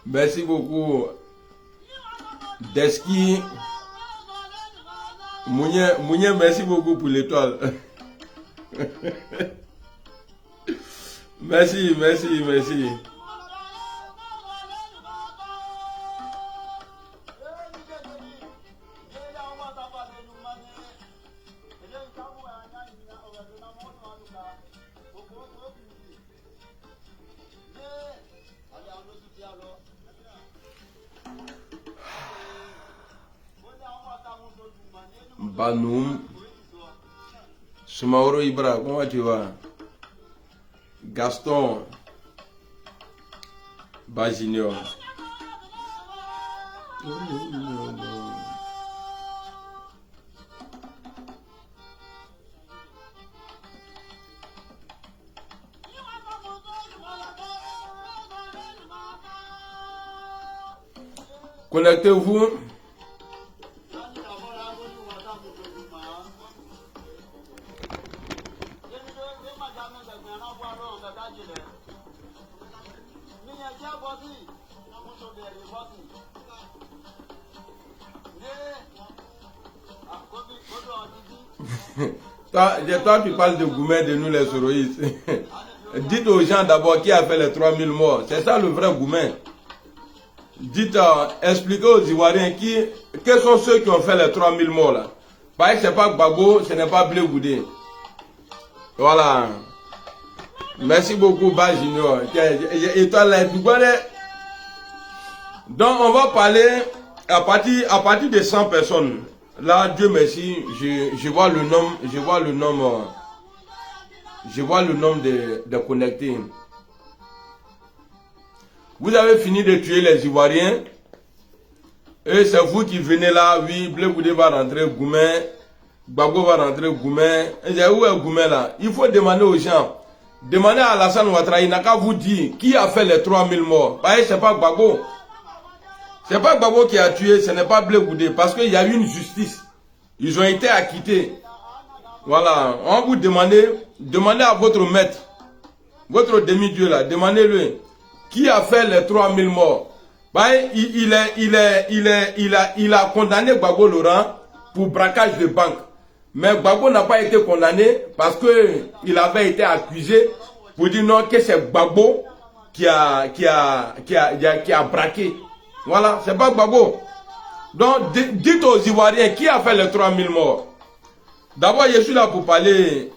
Merci beaucoup. Deski. Mounye, merci beaucoup pour l'étoile. Merci. Banoum, Soumaoro Ibra, comment tu vas? Gaston, Junior. Connectez-vous. Toi, tu parles de Goumet, de nous les soroïstes. Dites aux gens d'abord qui a fait les 3000 morts. C'est ça le vrai Goumet. Dites, expliquez aux Ivoiriens quels sont ceux qui ont fait les 3000 morts là. Parce que ce n'est pas Gbagbo, ce n'est pas Blé Goudé. Voilà. Merci beaucoup, Ba Junior. Et toi là, tu connais. Donc on va parler à partir de 100 personnes. Là, Dieu merci, je vois le nom de connectés. Vous avez fini de tuer les Ivoiriens. Et c'est vous qui venez là, oui, Blé Goudé va rentrer Goumet, Gbagbo va rentrer Goumet. Et où est Goumet là? Il faut demander aux gens. Demandez à Alassane Ouattara, il n'a qu'à vous dire qui a fait les 3000 morts. C'est pas Gbagbo. C'est pas Gbagbo qui a tué, ce n'est pas Blé Goudé, parce qu'il y a eu une justice. Ils ont été acquittés. Voilà, on vous demandez à votre maître, votre demi-dieu là, demandez-le, qui a fait les 3000 morts. Il a condamné Gbagbo Laurent pour braquage de banque. Mais Gbagbo n'a pas été condamné parce que il avait été accusé pour dire non que c'est Gbagbo qui a braqué. Voilà, c'est pas Gbagbo. Donc, dites aux Ivoiriens qui a fait les 3000 morts. D'abord, je suis là pour parler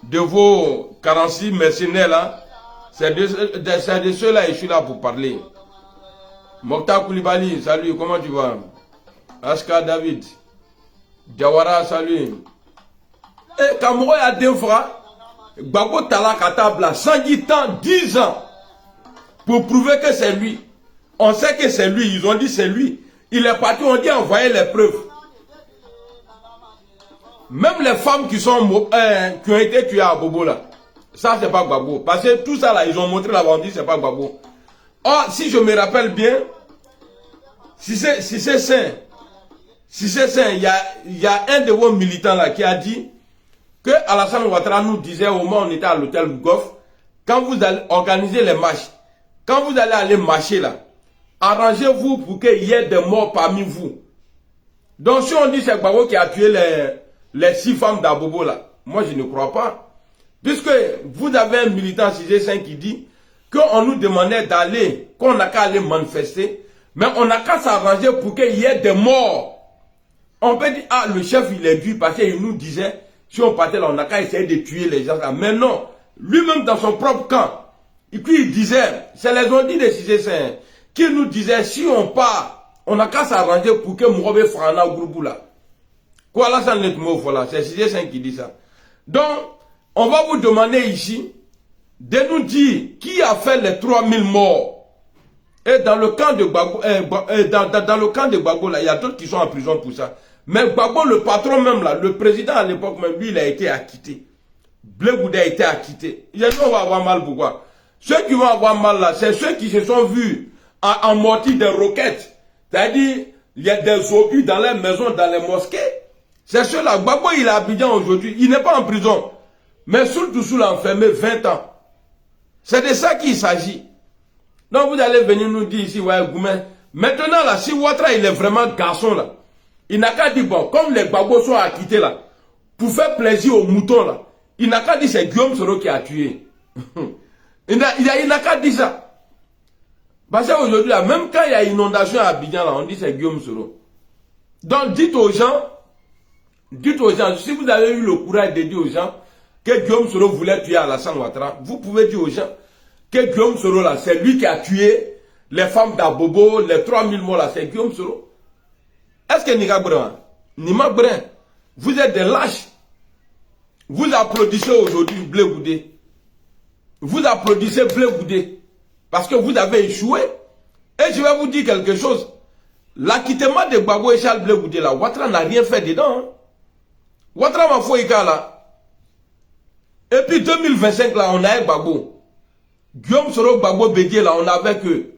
de vos 46 mercenaires là. C'est de ceux-là que je suis là pour parler. Mokhtar Koulibaly, salut, comment tu vas? Aska David. Diawara, salut. Et Kamoro a deux fois, Gbagbo Tala Katabla, 110 ans, 10 ans, pour prouver que c'est lui. On sait que c'est lui, ils ont dit c'est lui. Il est parti, on dit envoyer les preuves. Même les femmes qui ont été tuées à Bobo là, ça c'est pas Gbagbo. Parce que tout ça là, ils ont montré là-bas, on dit c'est pas Gbagbo. Or, si je me rappelle bien, si c'est sain, il y a un de vos militants là qui a dit que Alassane Ouattara nous disait au moment où on était à l'hôtel Goff, quand vous allez organiser les marches, quand vous allez aller marcher là, arrangez-vous pour qu'il y ait des morts parmi vous. Donc si on dit c'est Gbagbo qui a tué les 6 femmes d'Abobo là, moi je ne crois pas. Puisque vous avez un militant 6 qui dit qu'on nous demandait d'aller, qu'on n'a qu'à aller manifester, mais on n'a qu'à s'arranger pour qu'il y ait des morts. On peut dire, ah le chef il est dû parce qu'il nous disait, si on partait là, on n'a qu'à essayer de tuer les gens là. Mais non, lui-même dans son propre camp, et puis il disait, c'est les ondits de 6 qui nous disaient, si on part on n'a qu'à s'arranger pour que Mourobe fasse un groupe là. Quoi là, ça n'est pas voilà, c'est CG5 qui dit ça. Donc, on va vous demander ici de nous dire qui a fait les 3000 morts. Et dans le camp de Gbagbo, dans le camp de Gbagbo, là, il y a d'autres qui sont en prison pour ça. Mais Gbagbo, le patron même là, le président à l'époque même, lui, il a été acquitté. Blé Goudé a été acquitté. Il y a qui vont avoir mal, pourquoi? Ceux qui vont avoir mal là, c'est ceux qui se sont vus en mortier des roquettes. C'est-à-dire, il y a des obus dans les maisons, dans les mosquées. C'est ceux-là. Gbagbo, il est à Abidjan aujourd'hui. Il n'est pas en prison. Mais sous l'enfermé 20 ans. C'est de ça qu'il s'agit. Donc vous allez venir nous dire ici, ouais, Goumen. Maintenant là, si Ouattara il est vraiment garçon là, il n'a qu'à dire, bon, comme les Gbagbo sont acquittés là, pour faire plaisir aux moutons là, il n'a qu'à dire c'est Guillaume Soro qui a tué. il n'a qu'à dire ça. Parce qu'aujourd'hui là, même quand il y a inondation à Abidjan là, on dit c'est Guillaume Soro. Donc dites aux gens, si vous avez eu le courage de dire aux gens que Guillaume Soro voulait tuer Alassane Ouattara, vous pouvez dire aux gens que Guillaume Soro là, c'est lui qui a tué les femmes d'Abobo, les 3000 morts là, c'est Guillaume Soro. Est-ce que Nika Brin, Nima Brin, vous êtes des lâches? Vous applaudissez aujourd'hui Blé Goudé. Vous applaudissez Blé Goudé. Parce que vous avez échoué. Et je vais vous dire quelque chose. L'acquittement de Gbagbo et Charles Blé Goudé là, Ouattara n'a rien fait dedans. Hein. Ouattara m'a fait là. Et puis 2025 là, on a un Gbagbo. Guillaume Soro, Gbagbo, Bédié là, on avait que.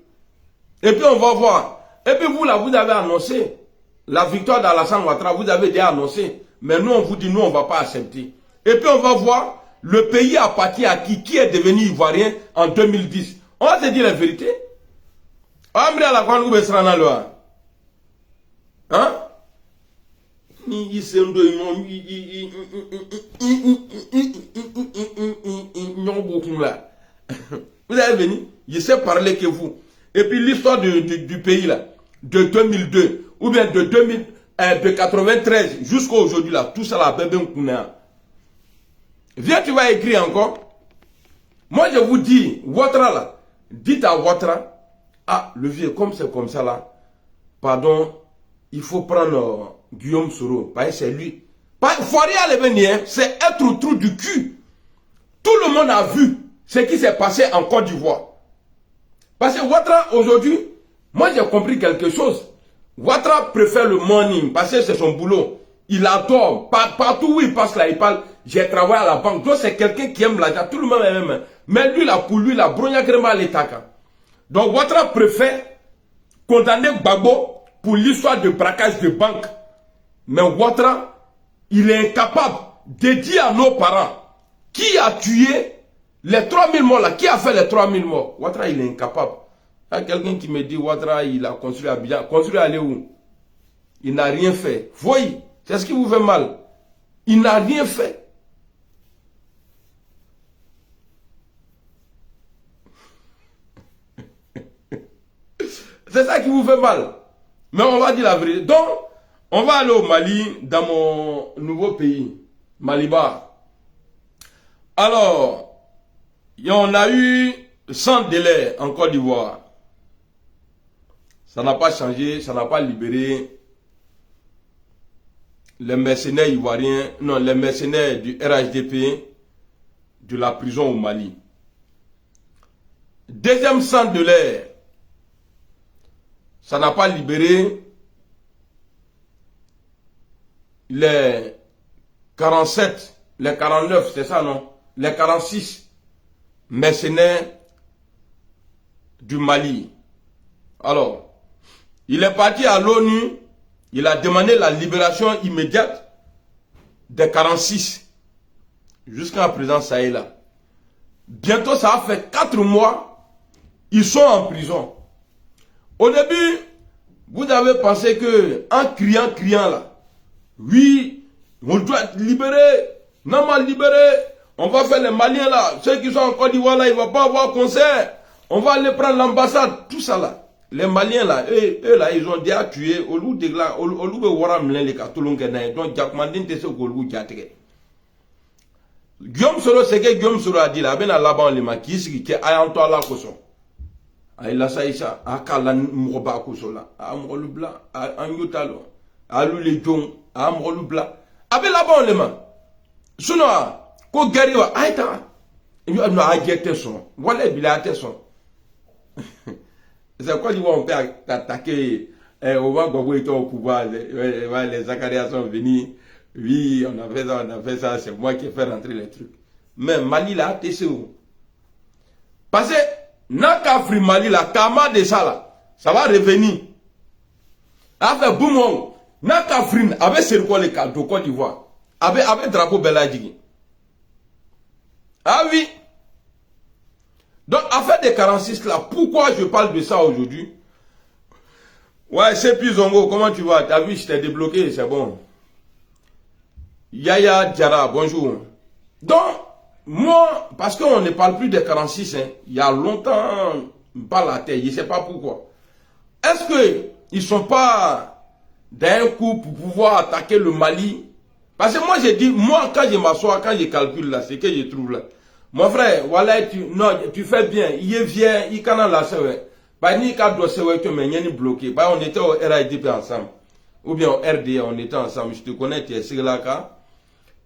Et puis on va voir. Et puis vous là, vous avez annoncé la victoire d'Alassane Ouattara, vous avez déjà annoncé. Mais nous, on vous dit, nous, on ne va pas accepter. Et puis on va voir, le pays appartient à qui est devenu ivoirien en 2010. On va se dire la vérité. Hein? Vous avez venu, il sait parler que vous. Et puis l'histoire du pays là, de 2002, ou bien de 93 jusqu'à aujourd'hui là, tout ça là, bébé Nkounéa. Viens, tu vas écrire encore. Moi je vous dis, Ouattara là, dites à Ouattara, ah le vieux, comme c'est comme ça là, pardon, il faut prendre Guillaume Soro, parce que c'est lui. Il faut rien aller venir, c'est être au trou du cul. Tout le monde a vu ce qui s'est passé en Côte d'Ivoire. Parce que Ouattara, aujourd'hui, moi j'ai compris quelque chose. Ouattara préfère le morning, parce que c'est son boulot. Il adore, partout où il passe là, il parle, j'ai travaillé à la banque. Donc c'est quelqu'un qui aime l'argent, tout le monde aime. Mais lui là, pour lui, la bronya grema l'étaka. Donc Ouattara préfère condamner Gbagbo pour l'histoire de braquage de banque. Mais Ouattara, il est incapable de dire à nos parents qui a tué les 3000 morts là, qui a fait les 3000 morts. Ouattara, il est incapable. Il y a quelqu'un qui me dit, Ouattara, il a construit Abidjan. Construit aller où? Il n'a rien fait. Voyez, c'est ce qui vous fait mal. Il n'a rien fait. C'est ça qui vous fait mal. Mais on va dire la vérité. Donc, on va aller au Mali, dans mon nouveau pays, Malibar. Alors, on a eu 100 délais en Côte d'Ivoire. Ça n'a pas changé, ça n'a pas libéré les mercenaires ivoiriens, non, les mercenaires du RHDP de la prison au Mali. Deuxième 100 délais, ça n'a pas libéré les 47, les 49, c'est ça non? Les 46 mercenaires du Mali. Alors, il est parti à l'ONU, il a demandé la libération immédiate des 46. Jusqu'à présent, ça est là. Bientôt, ça a fait 4 mois, ils sont en prison. Au début, vous avez pensé que, en criant là, oui, on doit être libéré, non mal libéré, on va faire les Maliens là, ceux qui sont en Côte d'Ivoire là, ils ne vont pas avoir concert, on va aller prendre l'ambassade, tout ça là. Les Maliens là, eux là, ils ont déjà tué, au lieu de là, au lieu de voir les Katolongues, donc Jacquemandine te sait qu'au lieu de Guillaume Soro, c'est que Guillaume Soro a dit là, ben à la banque, qui est ayant toi là, Il a ça, à Kalan Mouroba Kousola, à Mouroubla, à Nyotalo, à Luledjon, à Mouroubla. Avec la bonne les mains. Sinon, ko gari wa aita. Il a aguetté son. Voilà, il a aguetté son. C'est quoi on peut attaquer au Wagabo est au pouvoir. Les Zacharias sont venus. Oui, on a fait ça, c'est moi qui ai fait rentrer les trucs. Mais Mali là, TCO. Parce que, Nakafri Mali là, Kama de ça là, ça va revenir. Avec Boumong, Nakafri, avec Serko le cas de Côte d'Ivoire, avec drapeau Beladjigi. Ah oui. Donc, affaire des 46 là, pourquoi je parle de ça aujourd'hui? Ouais, c'est plus Zongo, comment tu vas? T'as vu, je t'ai débloqué, c'est bon. Yaya Diara, bonjour. Donc, moi, parce qu'on ne parle plus des 46, hein, il y a longtemps, pas la terre, je ne sais pas pourquoi. Est-ce qu'ils ne sont pas d'un coup pour pouvoir attaquer le Mali? Parce que moi, j'ai dit, moi, quand je m'assois, quand je calcule là, c'est que je trouve là. Mon frère, voilà, tu fais bien, il est vieux, il canne la sewe. Bah, ni qu'à dossier, tu m'as bloqué. Bah, on était au RIDP ensemble. Ou bien au RDA, on était ensemble. Je te connais, tu es Sri Lanka.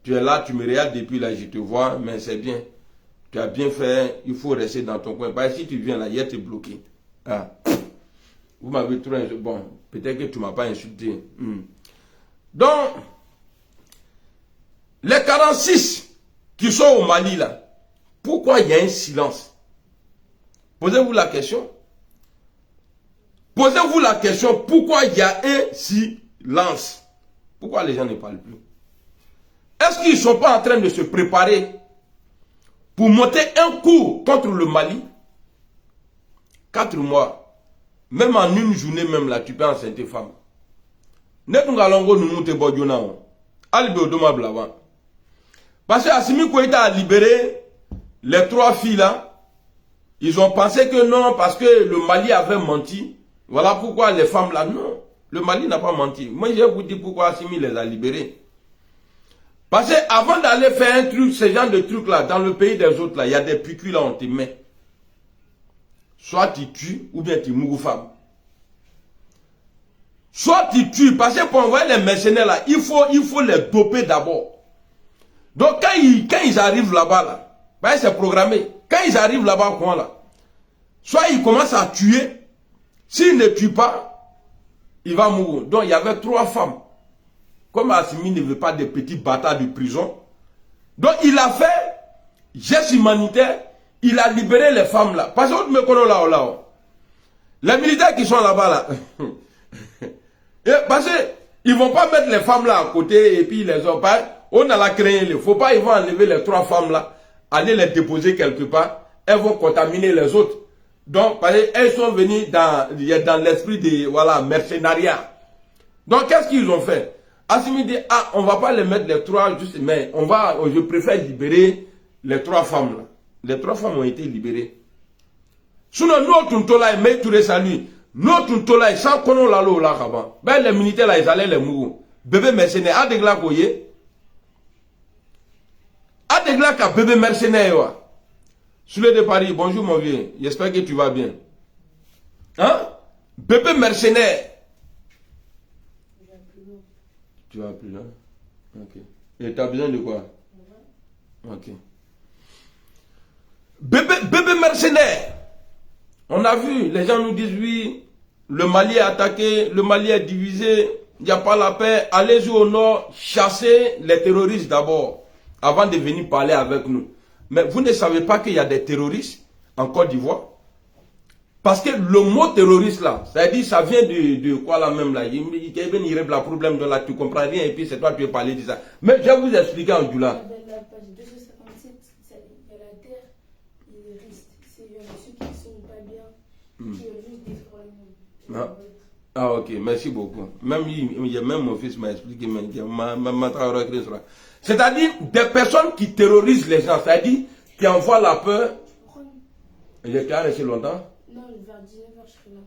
Tu es là, tu me regardes depuis là, je te vois, mais c'est bien. Tu as bien fait, il faut rester dans ton coin. Bah, si tu viens là, hier, tu es bloqué. Ah. Vous m'avez trop insulté. Bon, peut-être que tu ne m'as pas insulté. Donc, les 46 qui sont au Mali là, pourquoi il y a un silence? Posez-vous la question. Posez-vous la question, pourquoi il y a un silence? Pourquoi les gens ne parlent plus? Est-ce qu'ils ne sont pas en train de se préparer pour monter un coup contre le Mali? 4 mois. Même en une journée, même là, tu peux enceinte femme. Parce que Assimi Goïta a libéré les 3 filles là. Ils ont pensé que non, parce que le Mali avait menti. Voilà pourquoi les femmes là, non. Le Mali n'a pas menti. Moi, je vais vous dire pourquoi Assimi les a libérées. Parce que avant d'aller faire un truc, ce genre de truc là, dans le pays des autres là, il y a des piqûres là, on te met. Soit tu tues, ou bien tu mourres femme. Soit tu tues, parce que pour envoyer les mercenaires là, il faut les doper d'abord. Donc quand ils arrivent là-bas là, ben c'est programmé. Quand ils arrivent là-bas, quoi là, soit ils commencent à tuer, s'ils ne tuent pas, il va mourir. Donc il y avait 3 femmes. Comme Assimi ne veut pas des petits bâtards de prison, donc il a fait geste humanitaire, il a libéré les femmes là. Parce que me connais là. Les militaires qui sont là-bas là, parce qu'ils ne vont pas mettre les femmes là à côté et puis les ont pas. On a la crainte, il ne faut pas, ils vont enlever les 3 femmes là, aller les déposer quelque part, elles vont contaminer les autres. Donc, parce qu'elles sont venues dans l'esprit de voilà, mercenariat. Donc, qu'est-ce qu'ils ont fait? Assimi dit, ah, on ne va pas les mettre les 3, juste, mais je préfère libérer les 3 femmes là. Les 3 femmes ont été libérées. Sinon, nous, tout là, mais tout salut. Nous, tout là, sans qu'on l'a là, avant. Ben, les militaires là, ils allaient les mourir. Bébé mercenaire, à des glaces, vous voyez? À des glaces, bébé mercenaire, Soulé de Paris, bonjour mon vieux, j'espère que tu vas bien. Hein? Bébé mercenaire. Tu vas plus loin? Ok. Et tu as besoin de quoi? Ok. Bébé mercenaire. On a vu, les gens nous disent oui, le Mali est attaqué, le Mali est divisé, il n'y a pas la paix. Allez-y au nord, chassez les terroristes d'abord, avant de venir parler avec nous. Mais vous ne savez pas qu'il y a des terroristes en Côte d'Ivoire? Parce que le mot terroriste là, c'est-à-dire ça vient de quoi là même là? Il y a un problème de là, tu comprends rien et puis c'est toi qui veux parler de ça. Mais je vais vous expliquer en Djoula. La page 257, il y a la terre, il risque. Il y a ceux qui ne sont pas bien, qui ont juste des problèmes. Ah ok, merci beaucoup. Même mon fils m'a expliqué, c'est-à-dire des personnes qui terrorisent les gens, c'est-à-dire qui envoient la peur. Il était resté longtemps? Non, vers 19h, je serai là.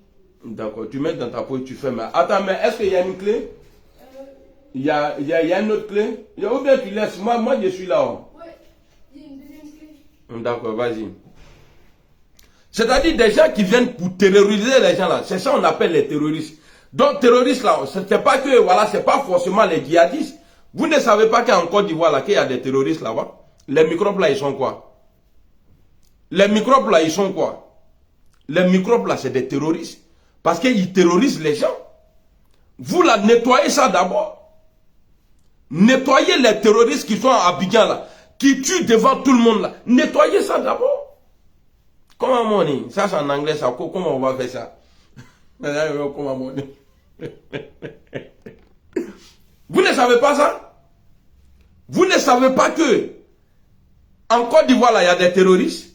D'accord, tu mets dans ta poche, tu fais. Attends, mais est-ce qu'il y a une clé? Il y a une autre clé? Ou bien tu laisses, moi je suis là. Ouais, il y a une deuxième clé. D'accord, vas-y. C'est-à-dire des gens qui viennent pour terroriser les gens là. C'est ça qu'on appelle les terroristes. Donc terroristes là, c'est pas que, voilà, c'est pas forcément les djihadistes. Vous ne savez pas qu'en Côte d'Ivoire là, qu'il y a des terroristes là-bas. Les microbes là, ils sont quoi? Les microbes là, ils sont quoi? Les microbes là, c'est des terroristes. Parce qu'ils terrorisent les gens. Vous là, nettoyez ça d'abord. Nettoyez les terroristes qui sont à Abidjan là, qui tuent devant tout le monde là. Nettoyez ça d'abord. Comment on dit? Ça c'est en anglais, ça. Comment on va faire ça? Comment on dit? Vous ne savez pas ça? Vous ne savez pas que en Côte d'Ivoire là, il y a des terroristes?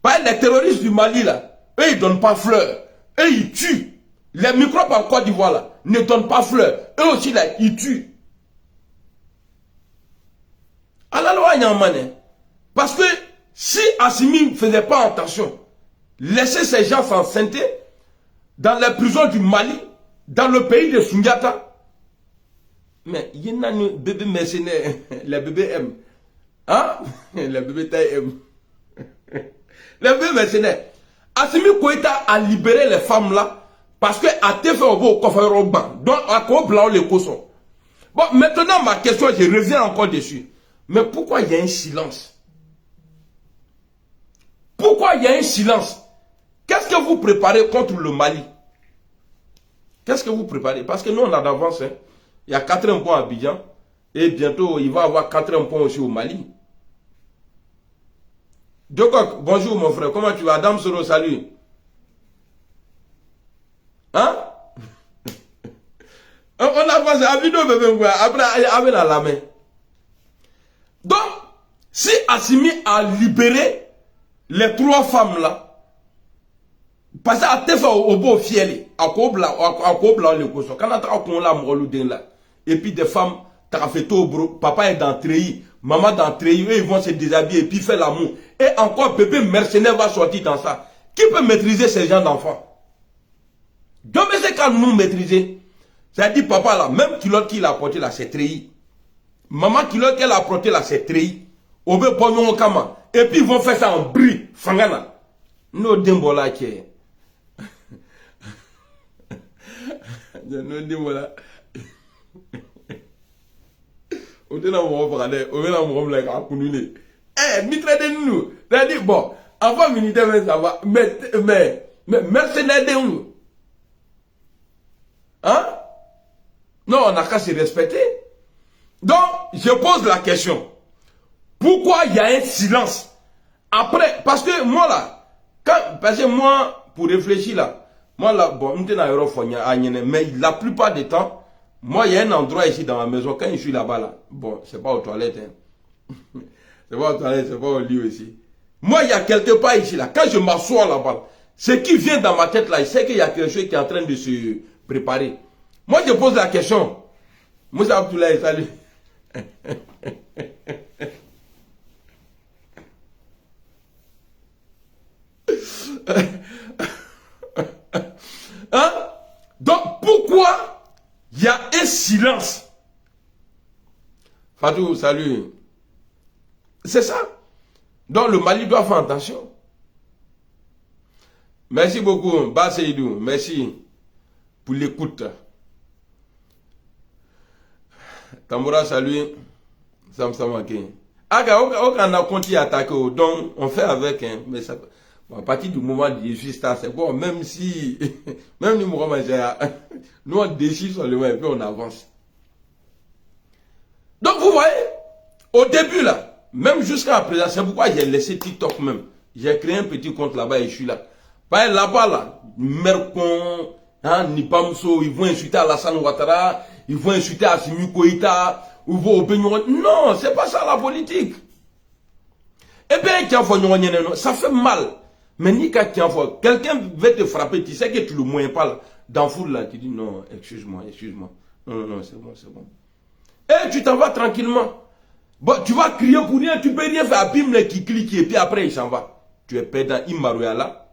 Pas les terroristes du Mali là, eux ils donnent pas fleurs. Eux ils tuent. Les microbes en Côte d'Ivoire là ne donnent pas fleurs. Eux aussi là, ils tuent. À la loi Yamane. Parce que si Assimi ne faisait pas attention, laisser ces gens s'enceinte dans les prisons du Mali, dans le pays de Sundiata, mais il y a un bébé mercenaire, les bébés aiment. Hein? Les bébés taille aiment. Les bébés mercenaires. Assimi Koïta a libéré les femmes là parce que a été fait au coffre banc. Donc à quoi blanc les cossons. Bon, maintenant ma question, je reviens encore dessus. Mais pourquoi il y a un silence? Pourquoi il y a un silence? Qu'est-ce que vous préparez contre le Mali? Qu'est-ce que vous préparez? Parce que nous on a d'avance. Hein. Il y a 4 points à Abidjan. Et bientôt il va y avoir 4 points aussi au Mali. Dokok, bonjour mon frère. Comment tu vas? Adam Soro, salut. Hein? On a passé à vidéo bébé. Après, avec la main. Donc, si Assimi a libéré les 3 femmes là, parce qu'à te fait au beau fiel, à quoi blanc le cochon, quand on a la là, et puis des femmes, t'as fait tout, papa est dans treillis, maman dans treillis, eux ils vont se déshabiller et puis faire l'amour. Et encore, bébé mercenaire va sortir dans ça. Qui peut maîtriser ces gens d'enfants? Donc, mais c'est quand nous maîtriser. C'est-à-dire, papa là, même culotte qu'il a porté là, c'est treillis. Maman culotte qu'elle a porté là, c'est treillis. Obe pognon kama. Et puis ils vont faire ça en bris. Fangana. No dembola qui no dembola. On est dans mon frère. On est dans mon frère. À Kounoulé. Eh, mitre de nous. C'est-à-dire, bon, avant militaire, ça va. Mais, mercenaires de nous. Hein? Non, on n'a qu'à se respecter. Donc, je pose la question. Pourquoi il y a un silence? Après, parce que moi là, parce que moi, pour réfléchir là, moi là, bon, mais la plupart du temps, moi il y a un endroit ici dans ma maison, quand je suis là-bas là, bon, c'est pas aux toilettes, hein. C'est pas aux toilettes, c'est pas au lit aussi. Moi il y a quelque part ici là, quand je m'assois là-bas, ce qui vient dans ma tête là, c'est qu'il y a quelque chose qui est en train de se préparer. Moi je pose la question, Moussa Abdoulaye, salut. Hein? Donc pourquoi il y a un silence? Fatou, salut. C'est ça. Donc le Mali doit faire attention. Merci beaucoup, Basseidou. Merci pour l'écoute. Tamboura, salut. Samsamake. Aga, on a continué à attaquer. Donc on fait avec, hein, mais ça. Bon, à partir du moment où je suis star, c'est bon, même si, même nous, nous on déchire seulement et puis on avance. Donc vous voyez, au début là, même jusqu'à présent, c'est pourquoi j'ai laissé TikTok même. J'ai créé un petit compte là-bas et je suis là. Parce que là-bas là, Mercon, hein, Nipamso, ils vont insulter Alassane Ouattara, ils vont insulter Assimi Koïta, ils vont au Benyon. Non, c'est pas ça la politique. Eh bien, ça fait mal. Mais ni quand quelqu'un veut te frapper, tu sais que tu le moyens pas là. Dans foule là, tu dis non, excuse-moi. Non, c'est bon. Et tu t'en vas tranquillement. Bon, tu vas crier pour rien, tu peux rien faire. Abim qui clique et puis après il s'en va. Tu es perdant, Imarouya là.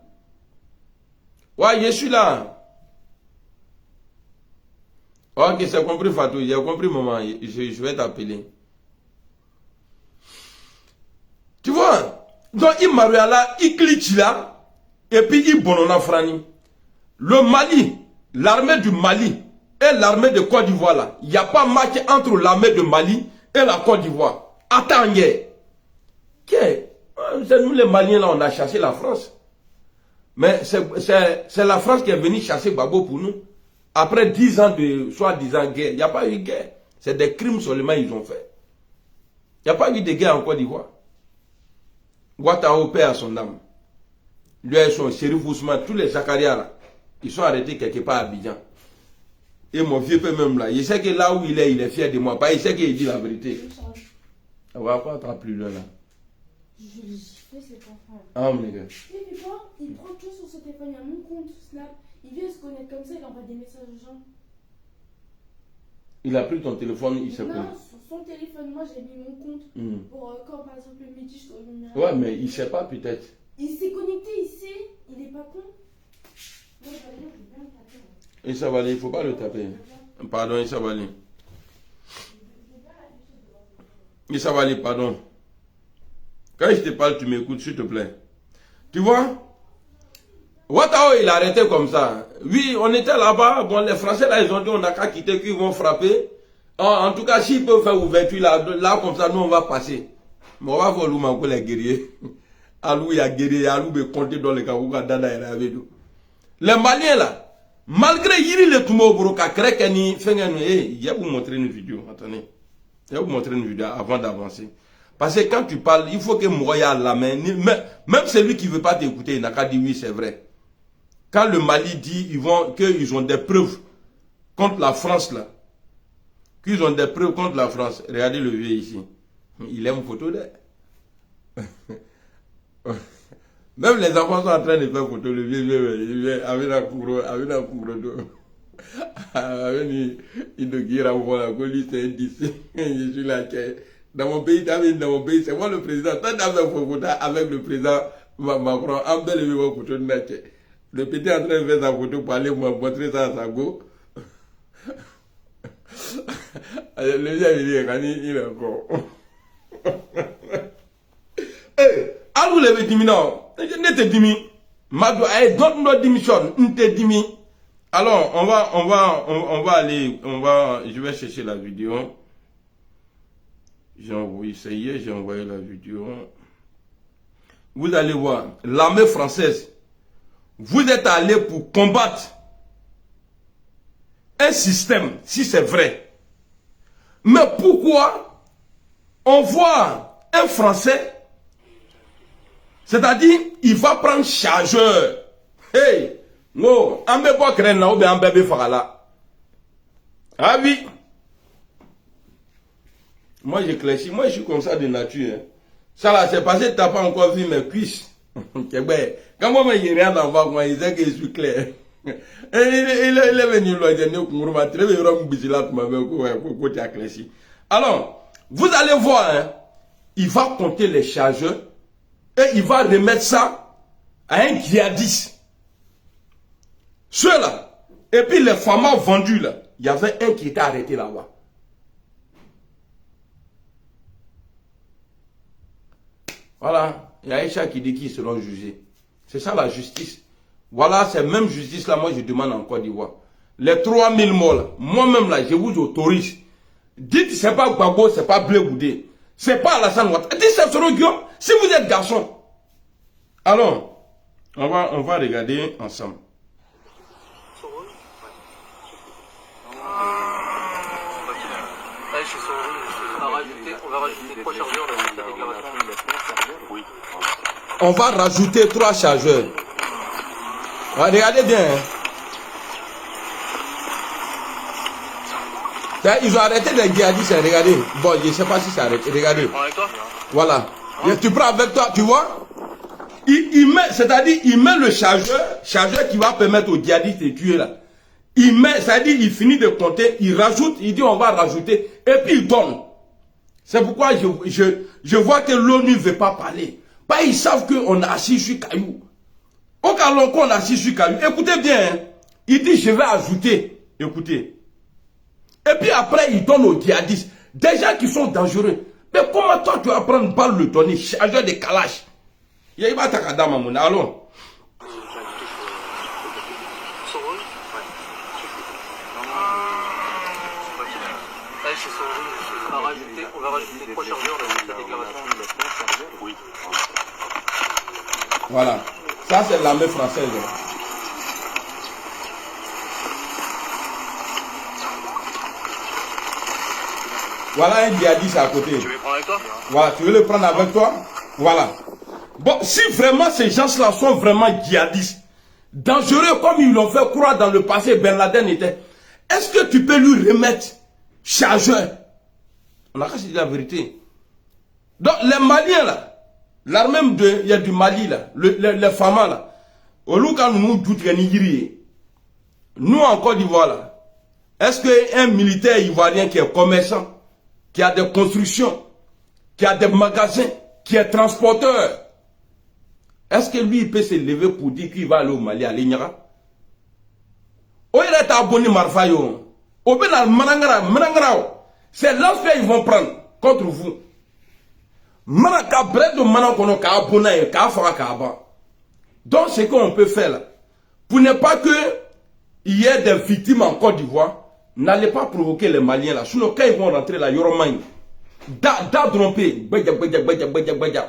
Ouais, je suis là. Ok, c'est compris Fatou, j'ai compris maman, je vais t'appeler. Tu vois, Donc, il maria là, il clique là, et puis il bonona frani. Le Mali, l'armée du Mali et l'armée de Côte d'Ivoire là, il n'y a pas match entre l'armée de Mali et la Côte d'Ivoire. Attendez. C'est nous les Maliens là, on a chassé la France. Mais c'est la France qui est venue chasser Gbagbo pour nous. Après 10 ans de soi-disant guerre, il n'y a pas eu de guerre. C'est des crimes seulement ils ont fait. Il n'y a pas eu de guerre en Côte d'Ivoire. Ouattara paix à son âme. Lui et son Chérif Ousmane, tous les Zakaria là, ils sont arrêtés quelque part à Abidjan. Et mon vieux père même là, il sait que là où il est fier de moi. Pas, il sait qu'il dit la vérité. On va pas être plus loin là. Je le gifle, c'est pas grave. Ah, mon gars. Tu sais quoi? Il prend tout sur son téléphone, il y a mon compte, Snap. Il vient se connecter comme ça, il envoie des messages aux gens. Il a pris ton téléphone, il s'est Non, connecté. sur son téléphone, moi j'ai mis mon compte pour quand par exemple le midi je te numéro. Ouais, mais il sait pas peut-être. Il s'est connecté, il sait, il est pas con. Moi, je vais aller, je vais bien le taper. Issa Wali, il ne faut pas le taper. Pardon, Issa Wali. Issa Wali, pardon. Quand je te parle, tu m'écoutes, s'il te plaît. Tu vois? Ouattara, il a arrêté comme ça. Oui, on était là-bas. Bon, les Français, là, ils ont dit on n'a qu'à quitter, qu'ils vont frapper. En tout cas, s'ils peuvent faire ouverture, là, comme ça, nous, on va passer. Mais on va voir l'où les guerriers. Alou, il y a guerrier, Alou, il compter dans les Kawouka, Dada, et avec nous. Les Maliens, là, malgré Yiri le Toumo Broka, Krekeni, Fengenu, il y a vous montrer une vidéo. Attendez. Je vais vous montrer une vidéo avant d'avancer. Parce que quand tu parles, il faut que Mouaya la main. Même celui qui ne veut pas t'écouter, il n'a qu'à dire oui, c'est vrai. Quand le Mali dit qu'ils ont des preuves contre la France, là. Qu'ils ont des preuves contre la France. Regardez le vieux ici. Il aime photo là. Même les enfants sont en train de faire photo. Le vieux, avec la couvre d'eau. Il ne gira pas, lui c'est un 10. Je suis là, dans mon pays, c'est moi le président. Toi, tu as fait photo avec le président Macron. En bel et bien, photo de Nache. Le petit est en train de faire sa photo pour aller me montrer ça à sa go. Le vieux, il est encore. Eh, allô les diminuants. Ne te dimi. Mado, donne-nous démission. Ne te dimi. Alors, on va aller, je vais chercher la vidéo. J'ai envoyé ça hier, j'ai envoyé la vidéo. Vous allez voir, l'armée française, vous êtes allé pour combattre un système, si c'est vrai. Mais pourquoi on voit un Français, c'est-à-dire, il va prendre chargeur. Hey! Non, on ne peut pas créer là, ou bien on peut faire là. Ah oui. Moi, j'éclaircis. Moi, je suis comme ça de nature. Hein. Ça là, c'est parce que tu n'as pas encore vu mes cuisses. Quand moi, je regarde en bas, moi, il sait que je suis clair. Il est venu là, il est venu. Alors, vous allez voir, hein, il va compter les chargeurs et il va remettre ça à un djihadiste. Ceux-là, et puis les femmes vendus là, il y avait un qui était arrêté là-bas. Voilà, il y a Aïcha qui dit qu'ils seront jugés. C'est ça la justice. Voilà, c'est même justice là, moi je demande en Côte d'Ivoire. Les 3000 morts là, moi-même là, je vous autorise. Dites c'est pas Gbagbo, c'est pas Blé Goudé, c'est pas Alassane Ouattara. Dites c'est Soro Guillaume, si vous êtes garçon. Alors, on va regarder ensemble. On va rajouter 3 chargeurs dans la déclaration. On va rajouter 3 chargeurs. Regardez bien. Hein. Ils ont arrêté les djihadistes, regardez. Bon, je ne sais pas si c'est arrêté. Regardez. Voilà. Et tu prends avec toi, tu vois. Il met, c'est-à-dire, il met le chargeur qui va permettre aux djihadistes de tuer là. Il met, c'est-à-dire, il finit de compter, il rajoute, il dit on va rajouter, et puis il donne. C'est pourquoi je vois que l'ONU ne veut pas parler. Pas ils savent qu'on a assis sur Caillou. Au cas où on a assis sur Caillou, écoutez bien, hein. Il dit je vais ajouter, écoutez. Et puis après, il donne aux djihadistes, des gens qui sont dangereux. Mais comment toi tu vas prendre balle le donner, chargeur de Kalash? Il y a pas ta kadama mon allons. Son rôle? Ouais. On va rajouter 3 chargeurs dans cette déclaration. Oui. Voilà. Ça, c'est l'armée française. Voilà un djihadiste à côté. Tu veux prendre avec toi? Voilà, tu veux le prendre avec toi? Voilà. Bon, si vraiment ces gens-là sont vraiment djihadistes, dangereux comme ils l'ont fait croire dans le passé, Ben Laden était, est-ce que tu peux lui remettre chargeur? On a qu'à se dire la vérité. Donc, les Maliens là, l'armée il y a du Mali là, les Famas là, au lieu quand nous doutons nous en Côte d'Ivoire là, est-ce qu'un militaire ivoirien qui est commerçant, qui a des constructions, qui a des magasins, qui est transporteur, est-ce que lui il peut se lever pour dire qu'il va aller au Mali, à l'Ignara? Ou il est abonné Marfayo, ou bien à Manangara, c'est l'aspect qu'ils vont prendre contre vous. Manaka bread de Manakono ka abonné, ka fera ka aba. Donc ce qu'on peut faire là, pour ne pas que il y ait des victimes en Côte d'Ivoire, n'allez pas provoquer les Maliens là. Sinon quand ils vont rentrer là, il y aura main. Da tromper,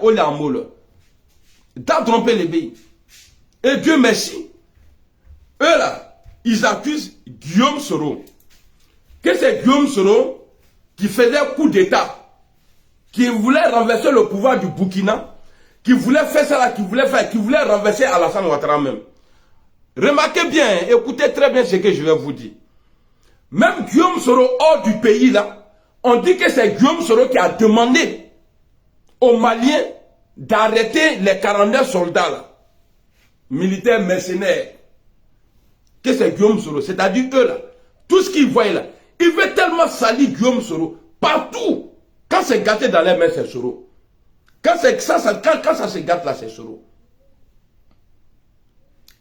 olé en mole. Da tromper les pays. Et Dieu merci. Eux là, ils accusent Guillaume Soro. Que c'est Guillaume Soro qui faisait coup d'état, qui voulait renverser le pouvoir du Burkina, qui voulait faire ça là, qui voulait renverser Alassane Ouattara même. Remarquez bien, écoutez très bien ce que je vais vous dire. Même Guillaume Soro hors du pays là, on dit que c'est Guillaume Soro qui a demandé aux Maliens d'arrêter les 49 soldats là, militaires mercenaires. Que c'est Guillaume Soro, c'est-à-dire eux là, tout ce qu'ils voient là, ils veulent tellement salir Guillaume Soro partout. Quand c'est gâté dans les mains, c'est Soro. Quand ça se gâte là, c'est Soro.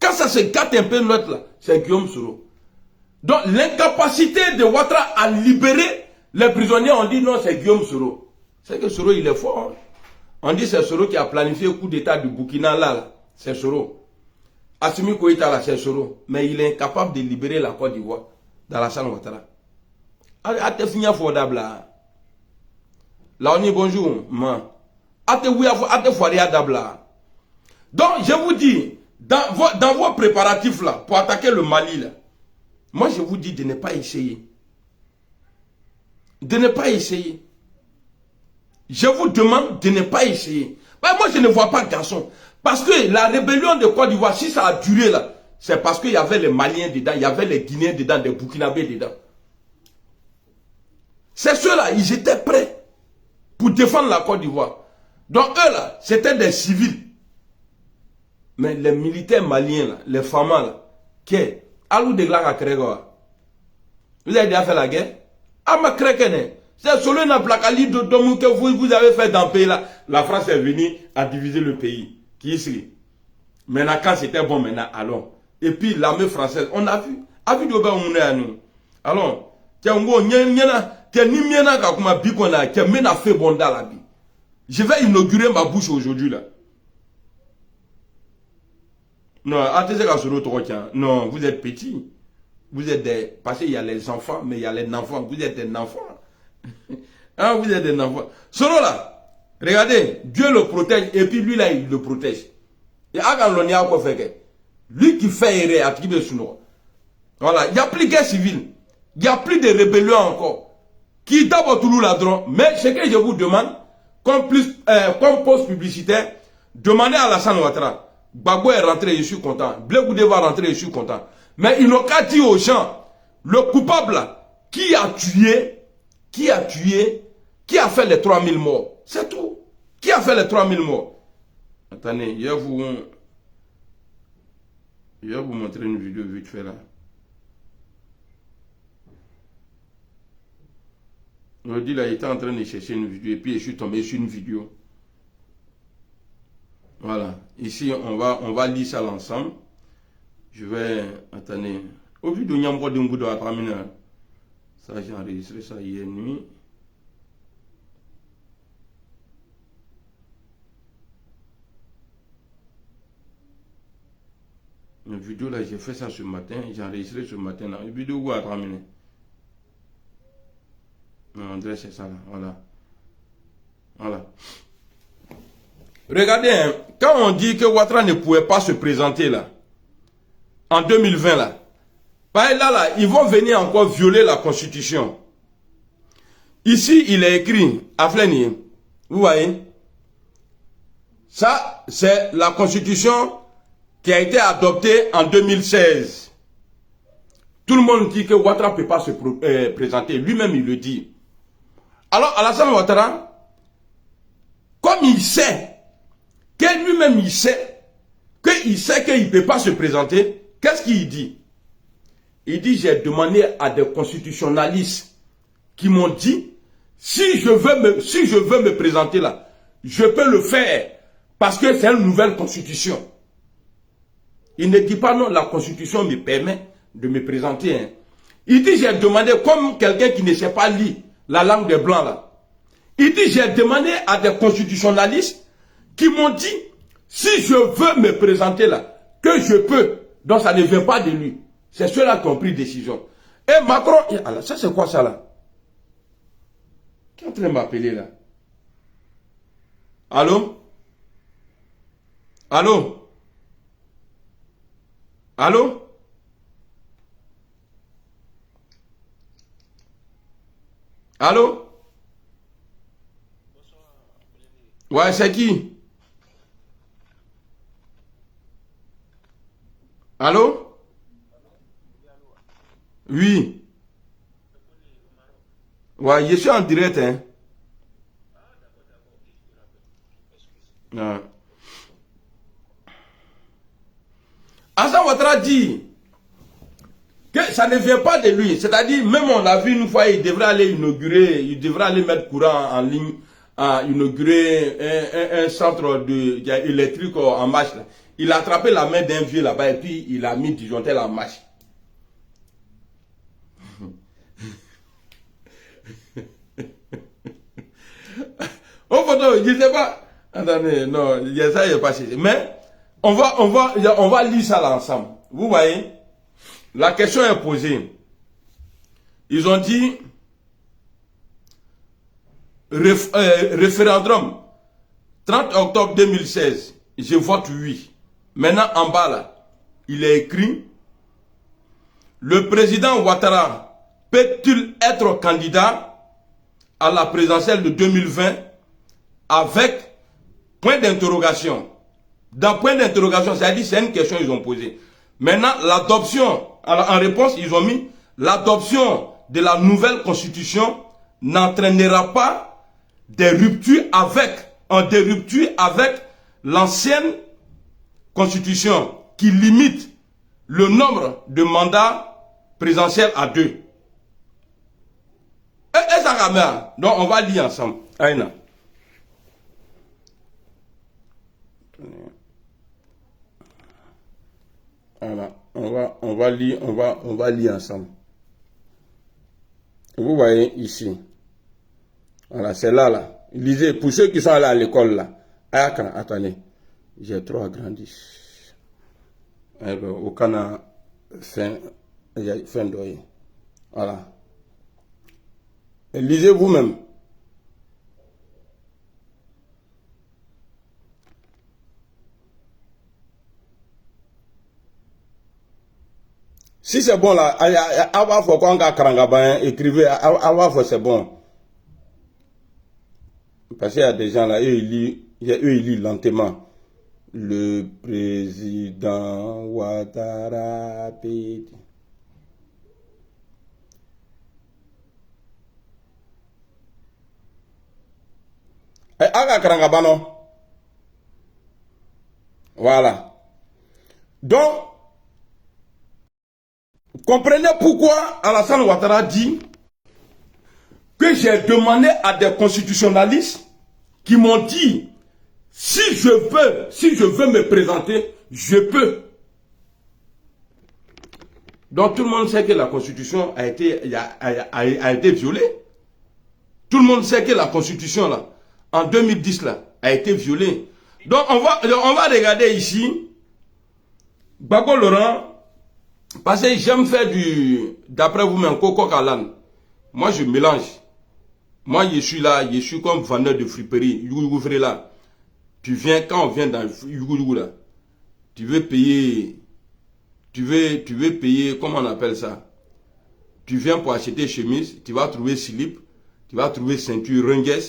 Quand ça se gâte un peu notre là, c'est Guillaume Soro. Donc l'incapacité de Ouattara à libérer les prisonniers, on dit non, c'est Guillaume Soro. C'est que Soro il est fort. Hein? On dit c'est Soro qui a planifié le coup d'état du Burkina là. C'est Soro. Assimi Koïta là, c'est Soro. Mais il est incapable de libérer la Côte d'Ivoire d'Alassane Ouattara. Ate fini affordable là. Là on dit bonjour, man. Ate foiré là. Donc je vous dis, dans vos préparatifs là, pour attaquer le Mali là, moi je vous dis de ne pas essayer. De ne pas essayer. Je vous demande de ne pas essayer. Ben, moi je ne vois pas garçon. Parce que la rébellion de Côte d'Ivoire, si ça a duré là, c'est parce qu'il y avait les Maliens dedans, il y avait les Guinéens dedans, des Burkinabés dedans. C'est ceux-là, ils étaient prêts pour défendre la Côte d'Ivoire. Donc eux là, c'était des civils. Mais les militaires maliens là, les femmes là, qui allô de la Crégoa. Vous avez déjà fait la guerre? Ah ma crékene. C'est selon la placali de Domou que vous avez fait dans le pays là. La France est venue à diviser le pays. Qui est ici? Maintenant quand c'était bon, maintenant allons. Et puis l'armée française, on a vu. A vu d'où on est à nous. Allons. Je vais inaugurer ma bouche aujourd'hui là. Non, non, vous êtes petit. Vous êtes des... Parce qu'il y a les enfants, mais il y a les enfants. Vous êtes des enfants. Hein, vous êtes des enfants. Solo là, regardez, Dieu le protège et puis lui là, il le protège. Et lui qui fait erreur à qui veut sous. Voilà, il n'y a plus de guerre civile. Il n'y a plus de rébellion encore. Qui d'abord tout là-dedans. Mais ce que je vous demande, comme poste publicitaire, demandez à Alassane Ouattara. Gbagbo est rentré, je suis content. Blé Goudé va rentrer, je suis content. Mais ils n'ont qu'à dire aux gens, le coupable là, qui a fait les 3000 morts. C'est tout. Qui a fait les 3000 morts? Attendez, je vais vous montrer une vidéo vite fait là. On dit là, il était en train de chercher une vidéo et puis je suis tombé sur une vidéo. Voilà. Ici, on va lire ça l'ensemble. Je vais... Attendez. Au vu de Nyambo de Ngoudo à terminer. Ça, j'ai enregistré ça hier nuit. vidéo là, j'ai fait ça ce matin, j'ai enregistré ce matin là. Une vidéo où à terminer. Non, André, c'est ça là, voilà. Voilà. Regardez, hein, quand on dit que Ouattara ne pouvait pas se présenter là, en 2020 là, là, ils vont venir encore violer la constitution. Ici, il est écrit, Afleni, vous voyez, ça, c'est la constitution qui a été adoptée en 2016. Tout le monde dit que Ouattara ne peut pas se présenter. Lui-même, il le dit. Alors, Alassane Ouattara, comme il sait, que lui-même il sait, qu'il ne peut pas se présenter, qu'est-ce qu'il dit? Il dit, j'ai demandé à des constitutionnalistes qui m'ont dit, si je veux me présenter là, je peux le faire, parce que c'est une nouvelle constitution. Il ne dit pas non, la constitution me permet de me présenter. Hein. Il dit, j'ai demandé, comme quelqu'un qui ne sait pas lire la langue des Blancs là, il dit, j'ai demandé à des constitutionnalistes qui m'ont dit, si je veux me présenter là, que je peux. Donc ça ne vient pas de lui. C'est ceux-là qui ont pris décision. Et Macron, ça c'est quoi ça là? Qui est en train de m'appeler là? Allô? Allô? Allô? Allô? Ouais, c'est qui? Allô? Oui. Ouais, je suis en direct, hein. Ouais. Alassane Ouattara dit que ça ne vient pas de lui. C'est-à-dire, même on l'a vu une fois, il devrait aller inaugurer, il devrait aller mettre courant en ligne, à inaugurer un centre électrique en marche. Là. Il a attrapé la main d'un vieux là-bas et puis il a mis disjoncteur en marche. Au photo, je ne sais pas. Attendez, non, ça n'est pas chez. Mais on va lire ça là ensemble. Vous voyez, la question est posée. Ils ont dit référendum 30 octobre 2016. Je vote oui. Maintenant en bas là, il est écrit le président Ouattara peut-il être candidat à la présidentielle de 2020 avec point d'interrogation. Dans point d'interrogation, c'est-à-dire c'est une question qu'ils ont posée. Maintenant, l'adoption, en réponse, ils ont mis l'adoption de la nouvelle constitution n'entraînera pas des ruptures avec l'ancienne constitution qui limite le nombre de mandats présidentiels à 2. Et ça ramène. Donc on va lire ensemble. Aïna. Voilà, on va lire ensemble. Vous voyez ici. Voilà, c'est là. Lisez, pour ceux qui sont allés à l'école là. Attendez, j'ai trop agrandi. Au Canada, fin d'oeil. Voilà. Et lisez vous-même. Si c'est bon là, écrivez, c'est bon. Parce qu'il y a des gens là, eux ils lisent lentement. Le président Ouattara Petit. Voilà. Donc, comprenez pourquoi Alassane Ouattara dit que j'ai demandé à des constitutionnalistes qui m'ont dit si je veux me présenter, je peux. Donc tout le monde sait que la constitution a été violée. Tout le monde sait que la constitution là, en 2010 là, a été violée. Donc on va regarder ici. Gbagbo Laurent, parce que j'aime faire d'après vous-même, Coco Kalan. Moi, je mélange. Moi, je suis là, je suis comme vendeur de friperie. Yougoufré là. Tu viens, quand on vient dans Yougou là, tu veux payer, comment on appelle ça? Tu viens pour acheter chemise, tu vas trouver slip, tu vas trouver ceinture, ringues,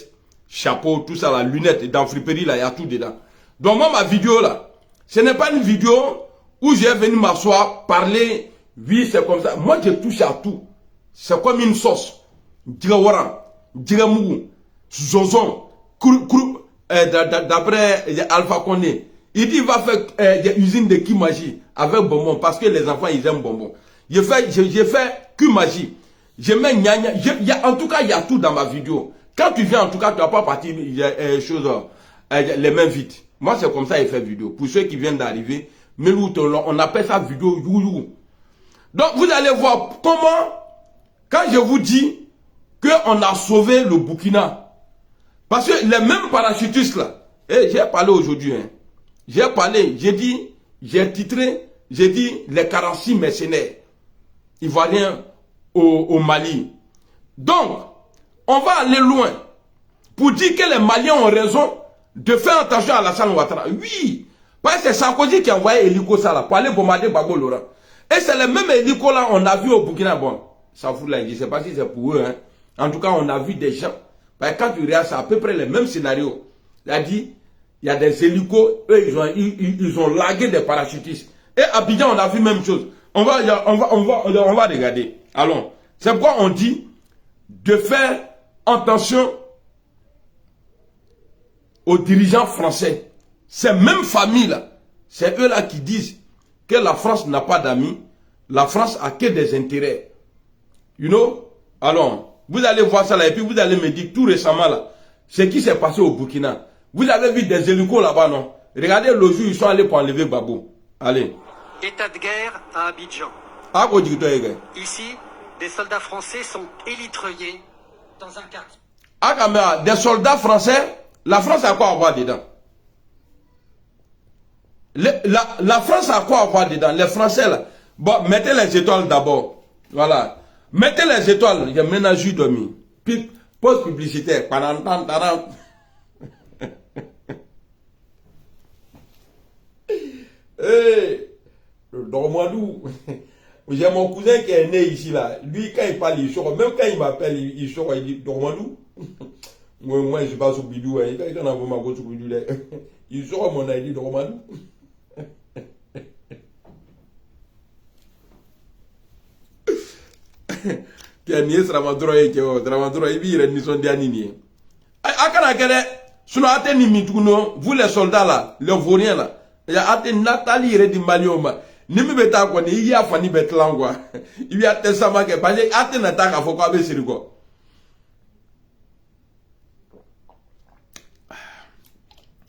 chapeau, tout ça, la lunette. Dans friperie là, il y a tout dedans. Donc moi, ma vidéo là, ce n'est pas une vidéo où j'ai venu m'asseoir, parler, oui, c'est comme ça. Moi, je touche à tout. C'est comme une sauce. Djigawara, Djigamougou, Zozon, d'après Alpha Condé. Il dit qu'il va faire des usines de Kimaji avec bonbons parce que les enfants, ils aiment bonbons. J'ai fait Kimaji. Je mets Nyanya. En tout cas, il y a tout dans ma vidéo. Quand tu viens, en tout cas, tu n'as pas parti les mains vides. Moi, c'est comme ça qu'il fait vidéo. Pour ceux qui viennent d'arriver, on appelle ça vidéo you. Donc, vous allez voir comment, quand je vous dis qu'on a sauvé le Burkina, parce que les mêmes parachutistes là, j'ai parlé aujourd'hui, hein, j'ai parlé, j'ai titré, j'ai dit les 46 mercenaires ivoiriens au Mali. Donc, on va aller loin pour dire que les Maliens ont raison de faire attention à Alassane Ouattara. Oui, parce que c'est Sarkozy qui a envoyé hélico ça là pour aller bombarder Gbagbo Laurent. Et c'est les mêmes hélicos là on a vu au Burkina. Bon, ça fout là, je ne sais pas si c'est pour eux. Hein. En tout cas, on a vu des gens. Parce que quand tu regardes, c'est à peu près les mêmes scénarios. Il a dit, il y a des hélicos, eux, ils ont largué des parachutistes. Et à Abidjan, on a vu même chose. On va regarder. Allons. C'est pourquoi on dit de faire attention aux dirigeants français. Ces mêmes familles-là, c'est eux-là qui disent que la France n'a pas d'amis, la France a que des intérêts. You know? Alors, vous allez voir ça là, et puis vous allez me dire tout récemment là, ce qui s'est passé au Burkina. Vous avez vu des hélicos là-bas, non? Regardez le jour, ils sont allés pour enlever Gbagbo. Allez. État de guerre à Abidjan. Ah, ici, des soldats français sont élitreillés dans un quartier. Ah, caméra, des soldats français, la France a quoi à voir dedans? La France a quoi à voir dedans? Les Français là. Bon, mettez les étoiles d'abord. Voilà. Mettez les étoiles. Il y a ménage dormi. Puis, pause publicitaire. Hey, Dormandou. J'ai mon cousin qui est né ici là. Lui, quand il parle, il sort. Même quand il m'appelle, il sort, il dit Dormandou. Moi, je passe au bidou. Quand on a vu ma gosse au bidou, il sort mon aïe, il dit Dormandou. Vous les soldats là, les vauriens là, il y a Nathalie Redi Malioma. Nimi beta quoi, il y a Fanny Betlangwa. Il y a Tessama qui parce que Athènes attaque à Foko Abesiriko.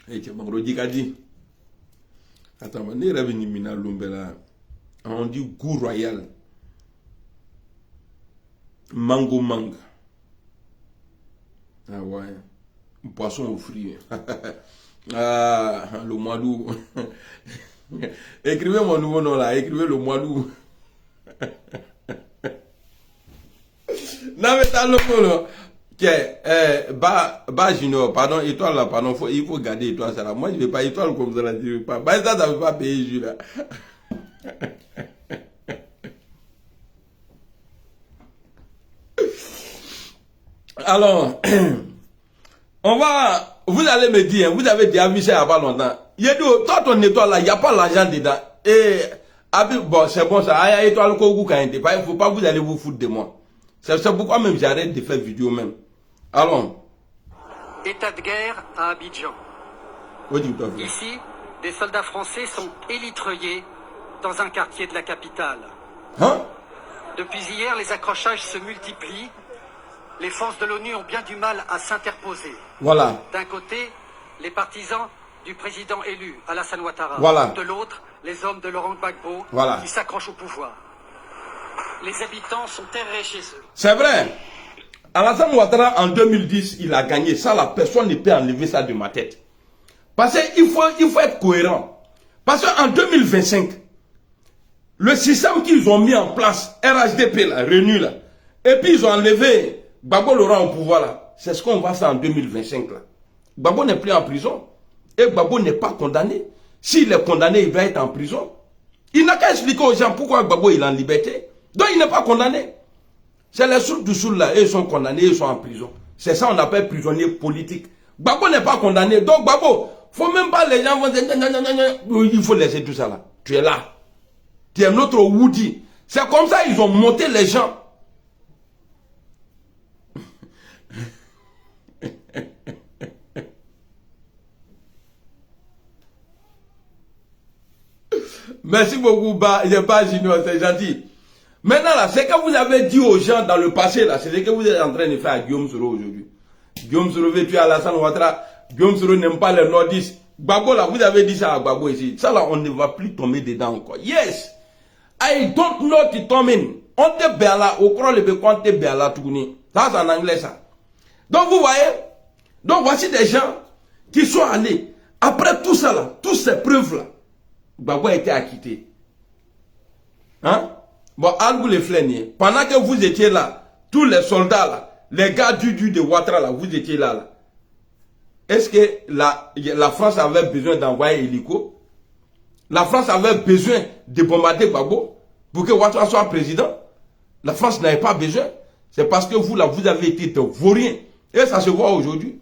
Et tu m'as dit. Attends, on est revenu Mina Lumbela. On dit goût royal. Mango manga. Ah ouais. Poisson au fruit. Ah, le mois d'août. Écrivez mon nouveau nom là. Écrivez le mois d'août. Non mais t'as le mot là. Junior, pardon, étoile là, pardon, il faut garder étoile ça là. Moi je ne vais pas étoile comme ça là, je ne veux pas. Ça ne veut pas payer Jules là. Alors, vous allez me dire, vous avez déjà vu ça il n'y a pas longtemps. Il y a toi ton étoile là, il n'y a pas l'argent dedans. Et, bon, c'est bon ça, étoile il ne faut pas que vous allez vous foutre de moi. C'est pourquoi même j'arrête de faire vidéo même. Alors. État de guerre à Abidjan. Ici, des soldats français sont élitreillés dans un quartier de la capitale. Hein? Depuis hier, les accrochages se multiplient. Les forces de l'ONU ont bien du mal à s'interposer. Voilà. D'un côté, les partisans du président élu, Alassane Ouattara. Voilà. De l'autre, les hommes de Laurent Gbagbo voilà. qui s'accrochent au pouvoir. Les habitants sont terrés chez eux. C'est vrai. Alassane Ouattara, en 2010, il a gagné. Ça, la personne ne peut enlever ça de ma tête. Parce qu'il faut être cohérent. Parce qu'en 2025, Le système qu'ils ont mis en place, RHDP là, Renu là, et puis ils ont enlevé Gbagbo Laurent au pouvoir là. C'est ce qu'on va faire en 2025 là. Gbagbo n'est plus en prison. Et Gbagbo n'est pas condamné. S'il est condamné, il va être en prison. Il n'a qu'à expliquer aux gens pourquoi Gbagbo il est en liberté. Donc il n'est pas condamné. C'est les sourds du soul là, ils sont condamnés, ils sont en prison. C'est ça on appelle prisonnier politique. Gbagbo n'est pas condamné. Donc Gbagbo, faut même pas les gens vont dire il faut laisser tout ça là. Tu es là. Tu es notre Woody. C'est comme ça ils ont monté les gens. Merci beaucoup, Junior, c'est gentil. Maintenant, là, c'est que vous avez dit aux gens dans le passé, là, c'est ce que vous êtes en train de faire à Guillaume Soro aujourd'hui. Guillaume Soro veut tuer Alassane Ouattara. Guillaume Soro n'aime pas les nordistes. Gbagbo, là, vous avez dit ça à Gbagbo ici. Ça, là, on ne va plus tomber dedans encore. Yes! I don't know to come in. On te béala, au croix le béquan te béala tourner. Ça, c'est en anglais, ça. Donc, vous voyez? Donc, voici des gens qui sont allés. Après tout ça, là, toutes ces preuves-là, Gbagbo a été acquitté. Hein? Bon, Albou les Fléniers, pendant que vous étiez là, tous les soldats là, les gars du de Ouattara là, vous étiez là. Est-ce que la France avait besoin d'envoyer hélico? La France avait besoin de bombarder Gbagbo pour que Ouattara soit président? La France n'avait pas besoin. C'est parce que vous là, vous avez été de vauriens. Et ça se voit aujourd'hui.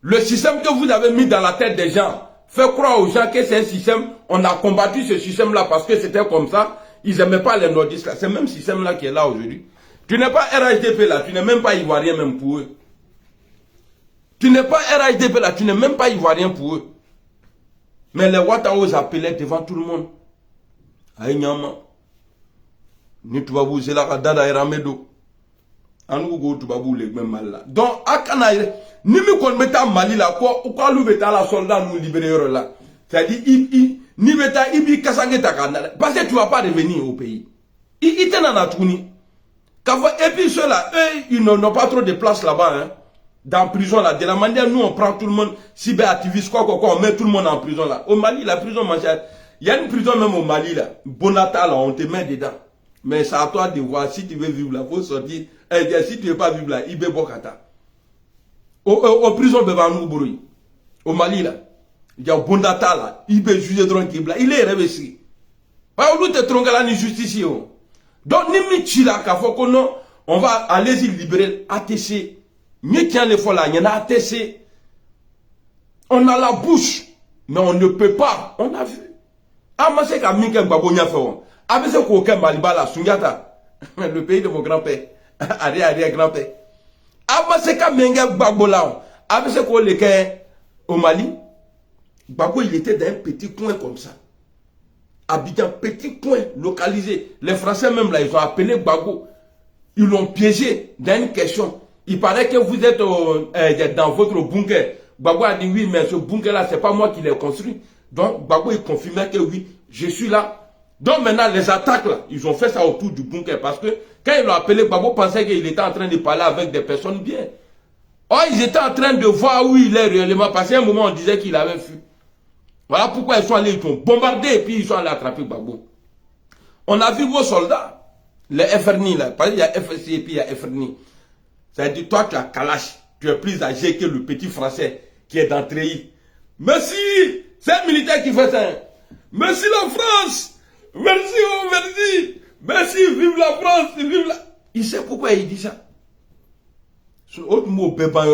Le système que vous avez mis dans la tête des gens, fait croire aux gens que c'est un système, on a combattu ce système-là parce que c'était comme ça, ils n'aimaient pas les nordistes là. C'est le même système-là qui est là aujourd'hui. Tu n'es pas RHDP là, tu n'es même pas ivoirien même pour eux. Tu n'es pas RHDP là, tu n'es même pas ivoirien pour eux. Mais les Ouattara appelaient devant tout le monde. Aïnyama. Ni tubabu c'est la dada eramedo. Anu go tubabu le même mal là. Donc akana ni mi kon meta Mali là quoi lu beta la soldat nous libérer là. C'est-à-dire ni beta ibi kasangeta kana parce que tu vas pas revenir au pays. Il t'en a tourné. Et puis ceux-là, eux, ils n'ont pas trop de place là-bas, hein. Dans la prison là. De la manière, nous on prend tout le monde, cyberactiviste, quoi, on met tout le monde en prison là. Au Mali, la prison, il y a une prison même au Mali là. Bonata là, on te met dedans. Mais c'est à toi de voir si tu veux vivre là, faut sortir. Si tu ne veux pas vivre là, il be bokata. Au prison Bebanou Bourou. Au Mali là. Il y a Bonata là, il be jugé tranquille là. Il est réveillé. Pas où te tronquer là ni justice. Donc, ni là, on va aller libérer ATC. Ni tient les fois là, il y en a ATC. On a la bouche, mais on ne peut pas. On a vu. Ah, moi, c'est qu'à Mika Babonia fait. Ah, mais c'est qu'aucun Malibala, Sunyata. Le pays de mon grand-père. Arrière grand-père. Ah, moi, c'est qu'à Menga Babola. Ah, mais c'est qu'on les au Mali. Gbagbo, il était dans un petit coin comme ça. Abidjan, petit coin localisé. Les Français même là, ils ont appelé Gbagbo. Ils l'ont piégé dans une question. Il paraît que vous êtes dans votre bunker. Gbagbo a dit oui, mais ce bunker là, c'est pas moi qui l'ai construit. Donc Gbagbo il confirmait que oui, je suis là. Donc maintenant les attaques là, ils ont fait ça autour du bunker parce que quand ils l'ont appelé, Gbagbo pensait qu'il était en train de parler avec des personnes bien. Oh, ils étaient en train de voir où il est réellement parce qu'à un moment on disait qu'il avait fui. Voilà pourquoi ils sont allés, ils ont bombardé et puis ils sont allés attraper Gbagbo. On a vu vos soldats, les FRNI là, parce qu'il y a FSC et puis il y a FRNI. C'est-à-dire, toi tu as Kalash, tu es plus âgé que le petit français qui est dans Treillis. Merci, c'est un militaire qui fait ça. Merci la France, merci, oh merci, merci, vive la France, vive la... Il sait pourquoi il dit ça. Autre mot, Béban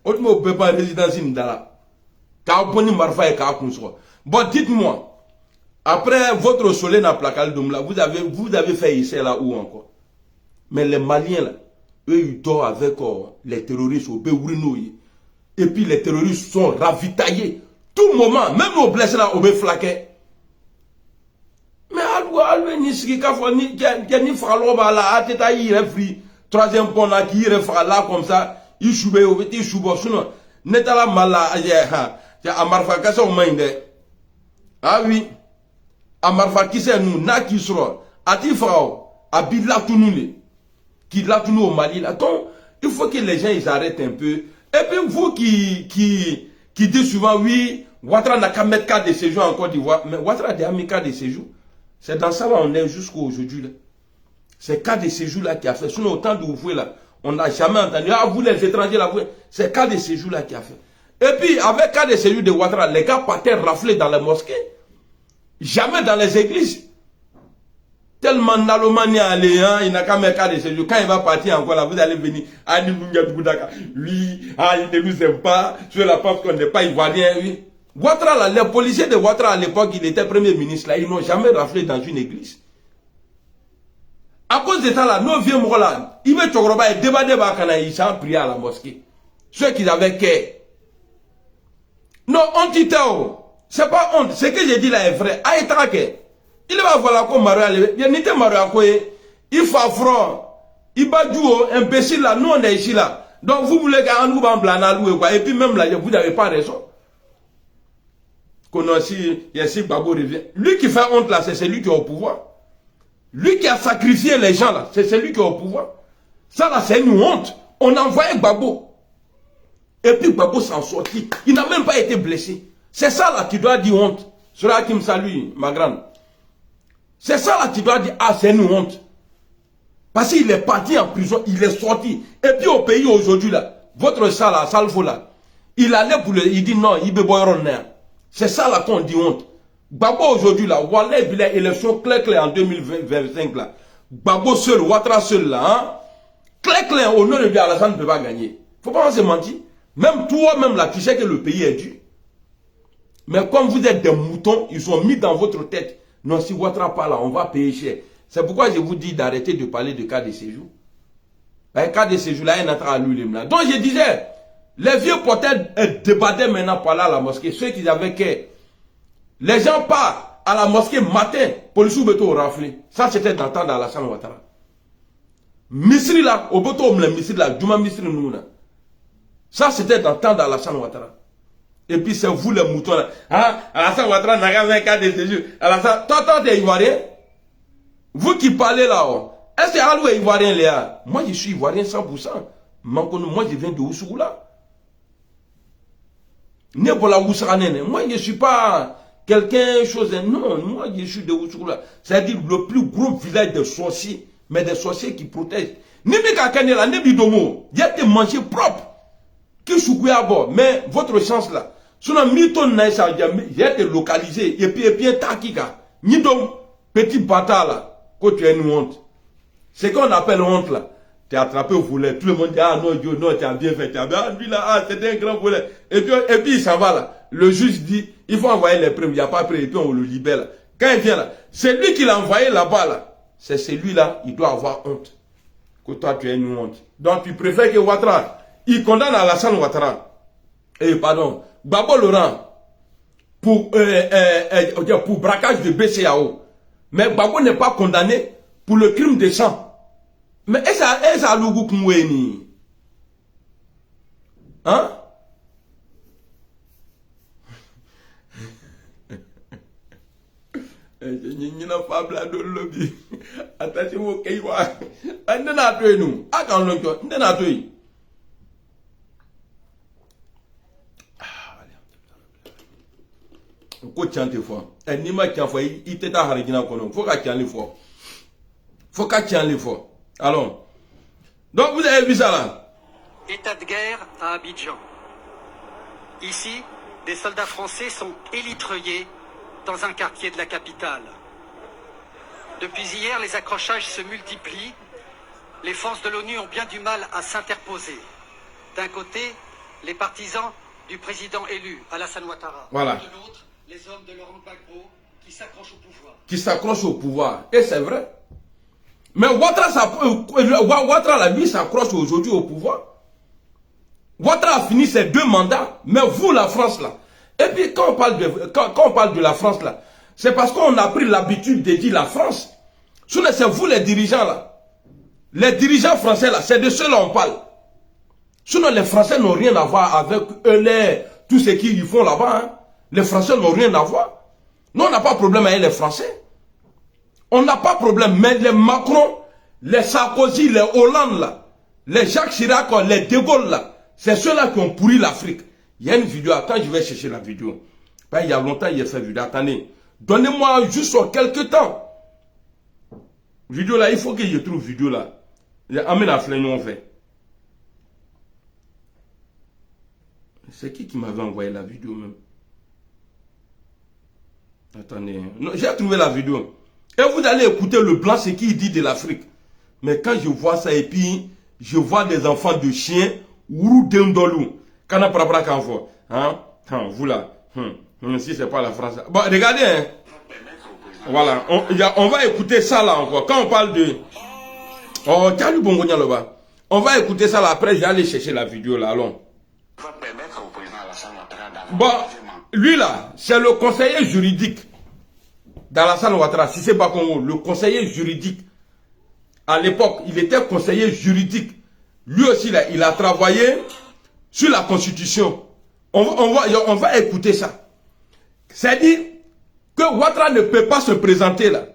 autre mot, Béban résidence Ndala. Bon, dites-moi, après votre soleil dans Placal Doumla, vous avez fait ici là où encore? Mais les Maliens là, eux ils dorment avec les terroristes au Béourinoui. Et puis les terroristes sont ravitaillés. Tout moment, même aux blessés là, au Béflaquet. Mais alou ni ski kafo ni faloba là, ateta y refri. Troisième pont là qui refra là comme ça, il choube au petit choubo sinon. Netala mala Amarfa Kassa au main. Ah oui. Amarfa qui c'est nous, na qui sera. Atifrao, habite là tout nous. Qui là tout nous au Mali là. Donc, il faut que les gens ils arrêtent un peu. Et puis vous qui dites souvent, oui, Ouattara n'a qu'à mettre cas de séjour en Côte d'Ivoire. Mais Ouattara a déjà mis cas de séjour. C'est dans ça là on est jusqu'à aujourd'hui. C'est cas de séjour là qui a fait. Sinon, autant d'ouvrir là, on n'a jamais entendu. Ah, vous les étrangers là, c'est cas de séjour là qui a fait. Et puis, avec cas de séjour de Ouattara, les gars partaient rafler dans les mosquées. Jamais dans les églises. Tellement Nalomani allé, hein, il n'a qu'à mettre cas de séjour. Quand il va partir encore là, vous allez venir. Ah, lui, ah, il ne nous aime pas. Sur la preuve qu'on n'est pas ivoirien, oui. Ouattara là, les policiers de Ouattara à l'époque, il était premier ministre là, ils n'ont jamais raflé dans une église. À cause de ça là, nos vieux morts là, ils mettent Chokroba et débat ils s'en prié à la mosquée. Ceux qui avaient qu'est. Non, on dit c'est pas honte. Ce que j'ai dit là est vrai. Il va voir comme Mario. Il n'y a Mario. Il faut affronter. Il va jouer imbécile là. Nous on est ici là. Donc vous voulez qu'on nous blanc et puis même là, vous n'avez pas raison. Qu'on a aussi, Yassine Babo revient. Lui qui fait honte là, c'est celui qui est au pouvoir. Lui qui a sacrifié les gens là, c'est celui qui est au pouvoir. Ça là, c'est une honte. On a envoyé Gbagbo. Et puis Gbagbo s'en sortit. Il n'a même pas été blessé. C'est ça là qui doit dire honte. Cela qui me salue, ma grande. C'est ça là qui doit dire, ah c'est une honte. Parce qu'il est parti en prison, il est sorti. Et puis au pays aujourd'hui là, votre ça là, Salvo là, il allait pour le, il dit non, il veut boire. C'est ça là qu'on dit honte. Gbagbo aujourd'hui là, Wallah il a élection clair en 2025 là. Gbagbo seul, Ouattara seul là, hein. Clair, au nom de Dieu, Alassane ne peut pas gagner. Faut pas se mentir. Même toi-même là, tu sais que le pays est dur. Mais comme vous êtes des moutons, ils ont mis dans votre tête. Non, si Ouattara pas là, on va payer cher. C'est pourquoi je vous dis d'arrêter de parler de cas de séjour. Un cas de séjour là, il y a un lui là. Donc je disais, les vieux portaient débattaient maintenant par là à la mosquée. Ceux qui avaient que les gens partent à la mosquée matin pour le sous-béton raflé. Ça c'était dans le temps d'Alassane Ouattara. Misri là, au béton, le Misri là, Djouma Misri nous là. Ça c'était dans le temps d'Alassane Ouattara. Et puis c'est vous les moutons là. Ah, Alassane Ouattara n'a pas un cas de séjour. Alassane, toi t'es ivoirien? Vous qui parlez là-haut, est-ce que Alou est ivoirien Léa? Moi je suis ivoirien 100%. Moi je viens de Oussougoula. Moi je ne suis pas quelqu'un chose. Non, moi je suis de Oussougoula. C'est-à-dire le plus gros village de sorciers, mais des sorciers qui protègent. Nibika Kanela, Nebidomo, il y a des manger propres. Qui soukuya à bord. Mais votre chance là, sinon Milton Naïsa, il y a été localisé. Et puis un takika. Nidom, petit bâtard là, quand tu as une honte. C'est qu'on appelle honte là. Tu es attrapé au volet. Tout le monde dit, ah non, Dieu, non, tu as bien fait. Ah, lui là, ah, c'était un grand volet. Et puis il s'en va là. Le juge dit, il faut envoyer les preuves. Il n'y a pas de preuves. Et puis on le libère là. Quand il vient là, c'est lui qui l'a envoyé là-bas là. C'est celui-là, il doit avoir honte. Que toi, tu as une honte. Donc tu préfères que Ouattara, il condamne Alassane Ouattara. Pardon, Gbagbo Laurent pour braquage de BCAO. Mais Gbagbo n'est pas condamné pour le crime de sang. Mais est-ce que Lougou Kmoueni? Hein? Je n'ai pas blâme de lobby. Attention au Kaiwa. On n'a pas tué nous. Attends, on n'a pas tué. Faut chanter fort. Et ni ma qui a fait, il était à Harigina Kono. Faut qu'à chanter fort. Faut qu'à chanter fort. Allons. Donc vous avez vu ça là. État de guerre à Abidjan. Ici, des soldats français sont élitreillés dans un quartier de la capitale. Depuis hier, les accrochages se multiplient. Les forces de l'ONU ont bien du mal à s'interposer. D'un côté, les partisans du président élu, Alassane Ouattara. Voilà. De l'autre, les hommes de Laurent Gbagbo qui s'accrochent au pouvoir. Qui s'accrochent au pouvoir. Et c'est vrai. Mais Ouattara, lui, s'accroche aujourd'hui au pouvoir. Ouattara a fini ses 2 mandats. Mais vous, la France, là. Et puis, quand on parle de la France, là, c'est parce qu'on a pris l'habitude de dire la France. Sinon, c'est vous, les dirigeants, là. Les dirigeants français, là, c'est de ceux-là on parle. Sinon, les Français n'ont rien à voir avec eux, tout ce qu'ils font là-bas. Hein. Les Français n'ont rien à voir. Nous, on n'a pas de problème avec les Français. On n'a pas de problème. Mais les Macron, les Sarkozy, les Hollande, là, les Jacques Chirac, les De Gaulle, là, c'est ceux-là qui ont pourri l'Afrique. Il y a une vidéo. Attends, je vais chercher la vidéo. Ben, il y a longtemps, il a fait vidéo. Attendez. Donnez-moi juste quelques temps. Vidéo là, il faut que je trouve vidéo là. Amène la flèche fait. C'est qui m'avait envoyé la vidéo même? Attendez. J'ai trouvé la vidéo. Et vous allez écouter le blanc, ce qu'il dit de l'Afrique. Mais quand je vois ça et puis je vois des enfants de chiens, Ourou Dendolou, Kana Prabra Kanfo, hein, vous là, si c'est pas la France. Bon, regardez, hein. Voilà, on va écouter ça là encore. Quand on parle de. Oh, Tchalu Bongonia là-bas. On va écouter ça là, après je vais aller chercher la vidéo là, allons. Bon, lui là, c'est le conseiller juridique d'Alassane Ouattara, si c'est pas Congo, le conseiller juridique. À l'époque, il était conseiller juridique. Lui aussi, là, il a travaillé sur la Constitution. On va écouter ça. C'est-à-dire que Ouattara ne peut pas se présenter là.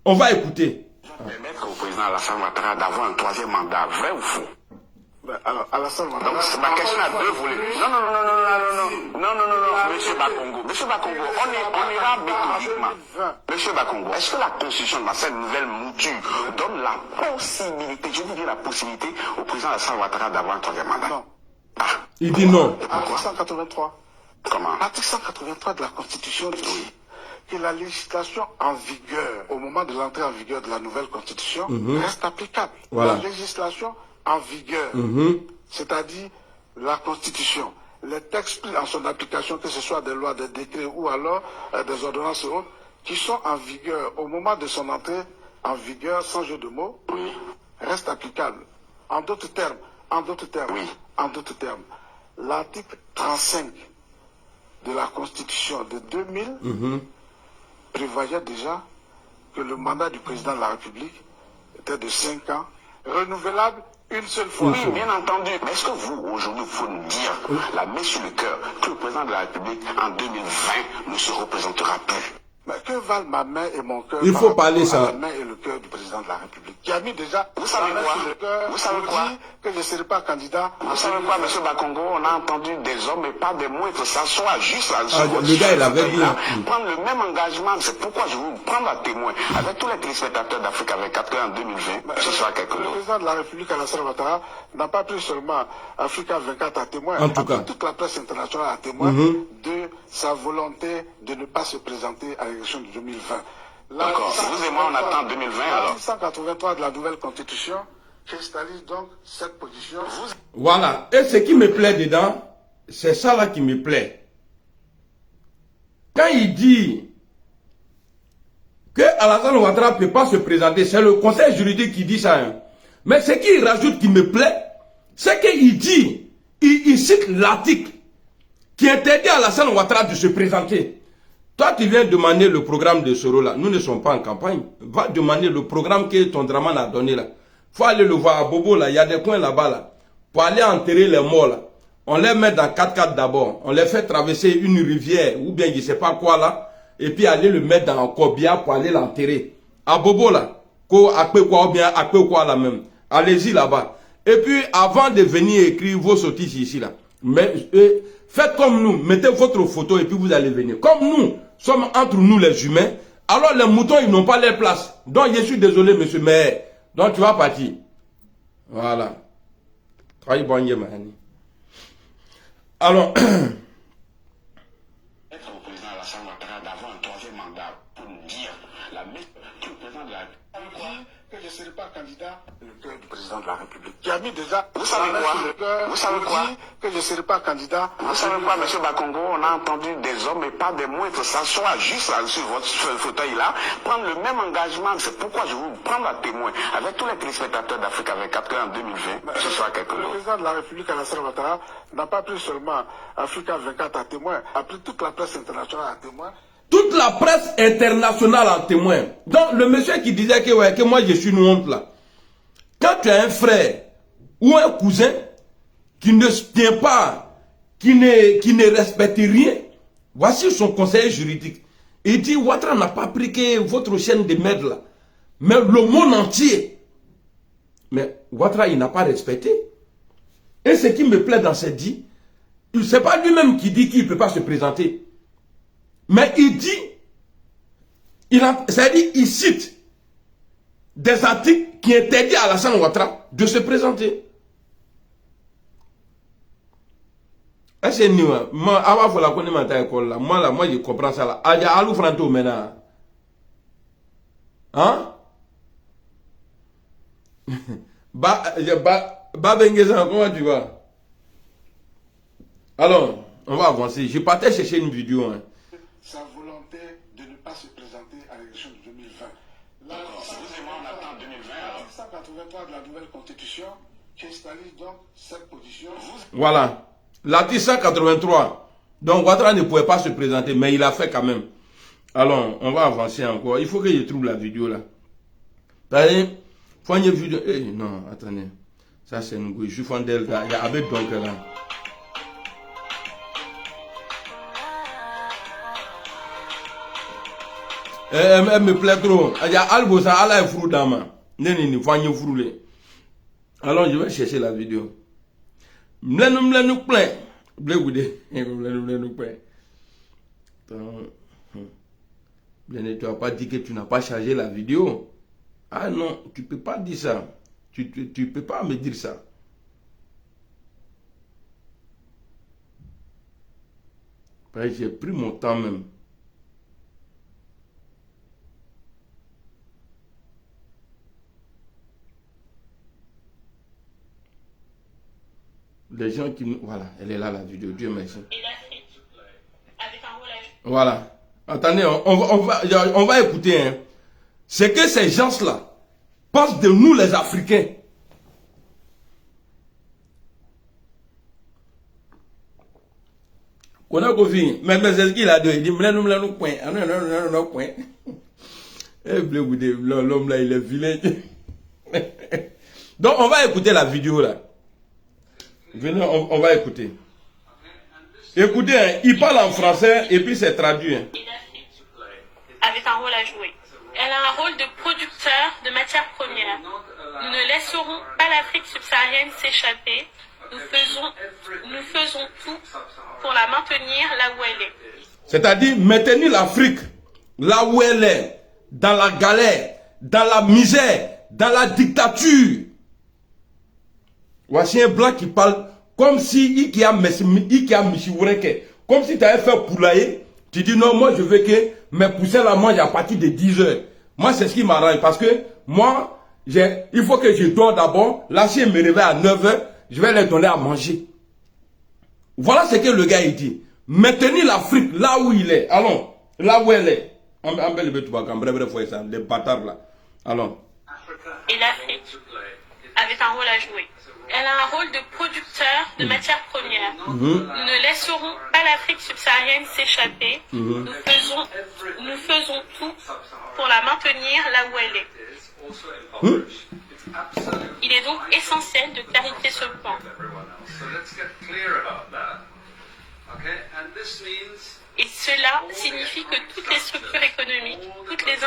On va écouter. Permettre au président Alassane Ouattara d'avoir un troisième mandat, vrai ou faux? Alors, Alassane Ouattara. Donc, ma question a deux volets. Non, monsieur Bakongo. Monsieur Bakongo, on ira méthodiquement. Monsieur Bakongo, est-ce que la constitution de cette nouvelle mouture donne la possibilité, je veux dire la possibilité au président Alassane Ouattara d'avoir un troisième mandat? Non. Ah. Il dit non. Article 183. Comment? Article 183 de la Constitution dit que la législation en vigueur, au moment de l'entrée en vigueur de la nouvelle Constitution, reste applicable. Voilà. La législation en vigueur, c'est-à-dire la Constitution, les textes pris en son application, que ce soit des lois, des décrets ou alors des ordonnances et autres, qui sont en vigueur au moment de son entrée en vigueur, sans jeu de mots, restent applicables. En d'autres termes, l'article 35 de la Constitution de 2000 prévoyait déjà que le mandat du président de la République était de 5 ans, renouvelable une seule fois. Oui, bien entendu. Mais est-ce que vous, aujourd'hui, vous nous dire, la main sur le cœur, que le président de la République, en 2020, ne se représentera plus? Mais que valent ma main et mon cœur? Il faut parler ça. La main et le cœur du président de la République, qui a mis déjà, vous savez quoi, sur le cœur, vous savez quoi, que je ne serai pas candidat. Vous savez quoi, monsieur Bakongo, on a entendu des hommes et pas des moindres s'asseoir juste à le gars, il avait dit. Prendre le même engagement, c'est pourquoi je veux vous prendre à témoin avec tous les téléspectateurs d'Afrique avec 4 en 2020, ce sera quelque chose. Le président de la République, Alassane Ouattara, n'a pas pris seulement Africa 24 à témoin, en tout cas, toute la presse internationale à témoin de sa volonté de ne pas se présenter à l'élection de 2020. D'accord, vous et moi on attend 2020 alors. 183 de la nouvelle constitution cristallise donc cette position. Voilà, et ce qui me plaît dedans, c'est ça là qui me plaît. Quand il dit que Alassane Ouattara ne peut pas se présenter, c'est le conseil juridique qui dit ça. Hein. Mais ce qu'il rajoute qui me plaît, c'est qu'il dit, il cite l'article qui interdit à Alassane Ouattara de se présenter. Toi, tu viens demander le programme de Soro là. Nous ne sommes pas en campagne. Va demander le programme que ton Draman a donné là. Faut aller le voir à Bobo là. Il y a des coins là-bas là. Pour aller enterrer les morts là. On les met dans 4x4 d'abord. On les fait traverser une rivière ou bien je sais pas quoi là. Et puis aller le mettre dans un cobia pour aller l'enterrer. À Bobo là. À quoi ou bien à quoi là même. Allez-y là-bas. Et puis avant de venir écrire vos sottises ici là. Mais faites comme nous. Mettez votre photo et puis vous allez venir. Comme nous sommes entre nous les humains. Alors les moutons ils n'ont pas leur place. Donc je suis désolé monsieur mais donc tu vas partir. Voilà. Alors être au président Alassane Ouattara d'avoir un troisième mandat pour nous dire la mise que le président de la République que je ne serai pas candidat le cœur du président de la République qui a mis déjà vous savez quoi vous savez quoi que je ne serai pas candidat vous savez quoi monsieur Bakongo on a entendu des hommes et pas des moindres s'asseoir juste là, sur votre fauteuil là prendre le même engagement c'est pourquoi je veux vous prendre à témoin avec tous les téléspectateurs d'Afrique avec 4 en 2020 ce sera quelque chose. Le président de la République Alassane Ouattara n'a pas pris seulement Africa 24 à témoin a pris toute la presse internationale à témoin. Toute la presse internationale en témoin. Donc, le monsieur qui disait que, ouais, que moi je suis une honte là. Quand tu as un frère ou un cousin qui ne se tient pas, qui ne respecte rien, voici son conseiller juridique. Il dit, Ouattara n'a pas pris que votre chaîne de merde là. Mais le monde entier. Mais Ouattara, il n'a pas respecté. Et ce qui me plaît dans cette dit, ce n'est pas lui-même qui dit qu'il ne peut pas se présenter. Mais il dit, c'est-à-dire, il cite des articles qui interdisent à Alassane Ouattara de se présenter. C'est nous. Moi, avant de la connaître à l'école, là, moi, je comprends ça. Là. Alou Franto maintenant. Hein? Bengeza, comment tu vas? Alors, on va avancer. Je partais chercher une vidéo. Hein. Sa volonté de ne pas se présenter à l'élection de 2020. Là, vous et moi, on attend 2020. L'article 183 de la nouvelle constitution cristallise donc cette position. Voilà. L'article 183. Donc, Ouattara ne pouvait pas se présenter, mais il a fait quand même. Alors, on va avancer encore. Il faut que je trouve la vidéo là. Allez, faut une vidéo. Eh, non, attendez. Ça, c'est une gouille. Je suis fan d'elle. Avec donc là. Elle me plaît trop. Il y a Albosa, Allah est frou d'ama. Nenini, faut une froulé. Alors, je vais chercher la vidéo. Mlenou plein. Blé goudé. Mlenou plein. Blé, tu n'as pas dit que tu n'as pas chargé la vidéo. Ah non, tu ne peux pas dire ça. Tu ne peux pas me dire ça. J'ai pris mon temps même. Les gens qui nous... Voilà, elle est là la vidéo, Dieu merci. Et l'Afrique, avec un rôle à jouer. Voilà. Attendez, on va écouter. Hein. C'est que ces gens-là pensent de nous les Africains. On a confié. Mais c'est ce qu'il a dit. Il dit, nous point. Ah non, point. Eh, l'homme là, il est vilain. Donc, on va écouter la vidéo là. Venez, on va écouter. Écoutez, hein, il parle en français et puis c'est traduit. Hein. Et l'Afrique, avec un rôle à jouer. Elle a un rôle de producteur de matières premières. Nous ne laisserons pas l'Afrique subsaharienne s'échapper. Nous faisons tout pour la maintenir là où elle est. C'est-à-dire maintenir l'Afrique là où elle est, dans la galère, dans la misère, dans la dictature. Voici un blanc qui parle comme si il a comme si tu avais fait poulailler. Tu dis non, moi je veux que mes poussins la mangent à partir de 10 heures. Moi c'est ce qui m'arrange parce que moi, il faut que je dors d'abord. Là si je me réveille à 9 heures, je vais les donner à manger. Voilà ce que le gars il dit. Maintenir l'Afrique là où il est. Allons, là où elle est. Les bâtards là. Allons. Et l'Afrique, avec un rôle à jouer. Elle a un rôle de producteur de matières premières. Nous ne laisserons pas l'Afrique subsaharienne s'échapper. Nous faisons tout pour la maintenir là où elle est. Il est donc essentiel de clarifier ce point. Et cela signifie que toutes les structures économiques, toutes les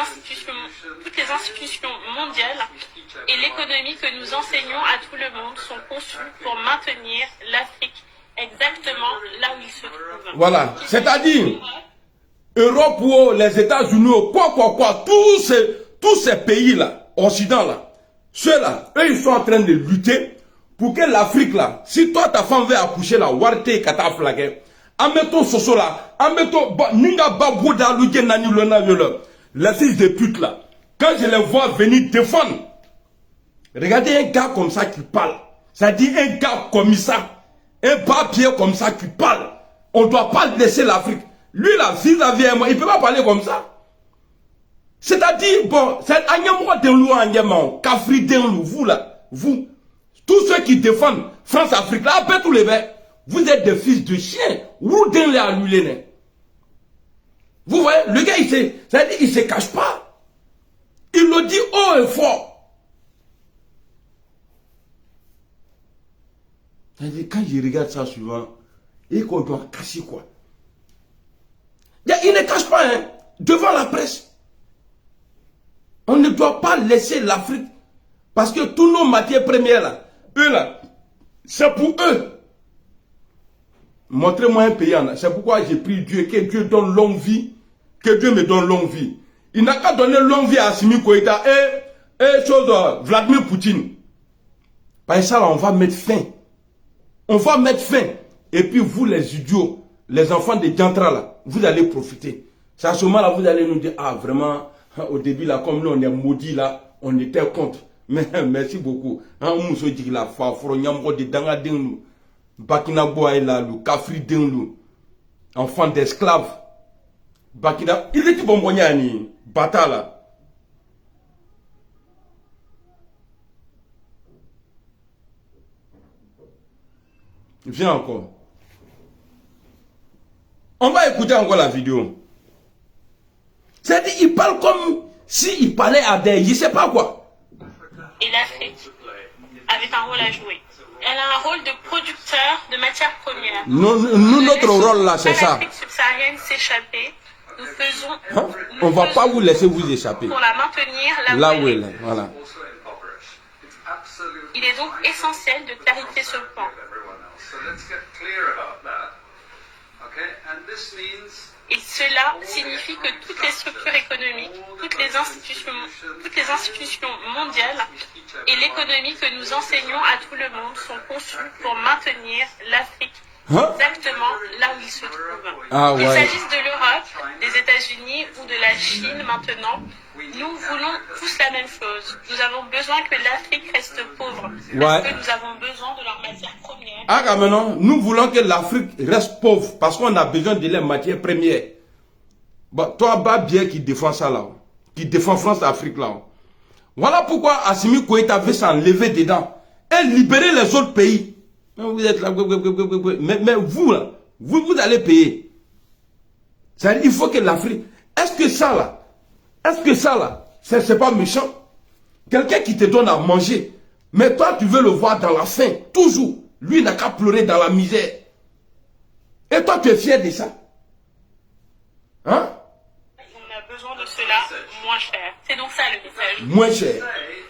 institutions mondiales et l'économie que nous enseignons à tout le monde sont conçues pour maintenir l'Afrique exactement là où il se trouve. Voilà, c'est-à-dire Europe ou les États-Unis, quoi, tous ces pays-là, Occident-là, ceux-là, eux, ils sont en train de lutter pour que l'Afrique, là, si toi, ta femme veut accoucher, là, Warte, Kata, Flaguet, Ameto Soso là, Ameto Ninga Babouda Luge Nani Lona Viola, les fils de pute là, quand je les vois venir défendre, regardez un gars comme ça qui parle, ça dit un gars comme ça, un papier comme ça qui parle, on ne doit pas laisser l'Afrique. Lui là, s'il a vu moi, il ne peut pas parler comme ça. C'est-à-dire, bon, c'est Agnamo Denlou Agnamo, Kafri Denlou, vous là, vous, tous ceux qui défendent France-Afrique là, après tous les verts. Vous êtes des fils de chiens. Vous voyez, le gars, il se cache pas. Il le dit haut et fort. Quand je regarde ça souvent, et qu'on doit cacher quoi. Il ne cache pas, hein, devant la presse. On ne doit pas laisser l'Afrique. Parce que tous nos matières premières, là, eux là, c'est pour eux. Montrez-moi un pays en. C'est pourquoi j'ai pris Dieu, que Dieu donne longue vie, que Dieu me donne longue vie. Il n'a qu'à donner longue vie à Assimi Koïta et Et chose, Vladimir Poutine. Par ça, là, on va mettre fin. On va mettre fin. Et puis vous, les idiots, les enfants de Diantra, là, vous allez profiter. C'est à ce moment-là, vous allez nous dire, ah, vraiment, au début, là, comme nous, on est maudits, là, on était contre. Mais merci beaucoup. On nous dit la fafro, nyamro de danga denglu, Bakina Boaïla, le Kafri denglu, enfant d'esclaves. Bakina, il est bon ni bata là. Viens encore. On va écouter encore la vidéo. C'est-à-dire, il parle comme s'il parlait à des, je sais pas quoi. Et l'Afrique avait un rôle à jouer. Elle a un rôle de producteur de matières premières. Nous notre rôle là, c'est ça. L'Afrique subsaharienne s'échapper. Nous faisons. Hein? On va pas vous laisser vous échapper. Pour la maintenir là où elle est. Voilà. Il est donc essentiel de clarifier ce point. Et cela signifie que toutes les structures économiques, toutes les institutions mondiales et l'économie que nous enseignons à tout le monde sont conçues pour maintenir l'Afrique exactement là où il se trouve. Qu'il s'agisse de l'Europe, des États-Unis ou de la Chine maintenant, nous voulons tous la même chose. Nous avons besoin que l'Afrique reste pauvre parce que nous avons besoin de leurs matières premières. Ah, maintenant, nous voulons que l'Afrique reste pauvre parce qu'on a besoin de leurs matières premières. Bon, toi, Babien qui défend ça là, qui défend France-Afrique là. Voilà pourquoi Assimi Goïta veut s'enlever dedans et libérer les autres pays. Vous êtes là, mais vous là, vous allez payer. C'est-à-dire, il faut que l'Afrique. Est-ce que ça là, c'est pas méchant? Quelqu'un qui te donne à manger, mais toi tu veux le voir dans la faim, toujours. Lui n'a qu'à pleurer dans la misère. Et toi tu es fier de ça? Hein? On a besoin de cela moins cher. C'est donc ça le message. Moins cher.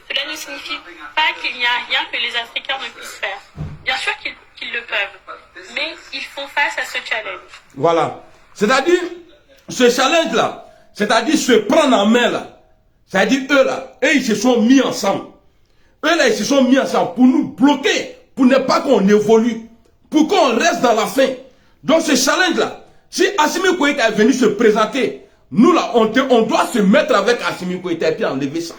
Cela ne signifie pas qu'il n'y a rien que les Africains ne puissent faire. Bien sûr qu'ils le peuvent, mais ils font face à ce challenge. Voilà. C'est-à-dire, ce challenge-là, c'est-à-dire se prendre en main là, c'est-à-dire eux là, et ils se sont mis ensemble. Eux là, ils se sont mis ensemble pour nous bloquer, pour ne pas qu'on évolue, pour qu'on reste dans la faim. Donc ce challenge-là, si Assimi Goïta est venu se présenter, nous là, on doit se mettre avec Assimi Goïta et puis enlever ça.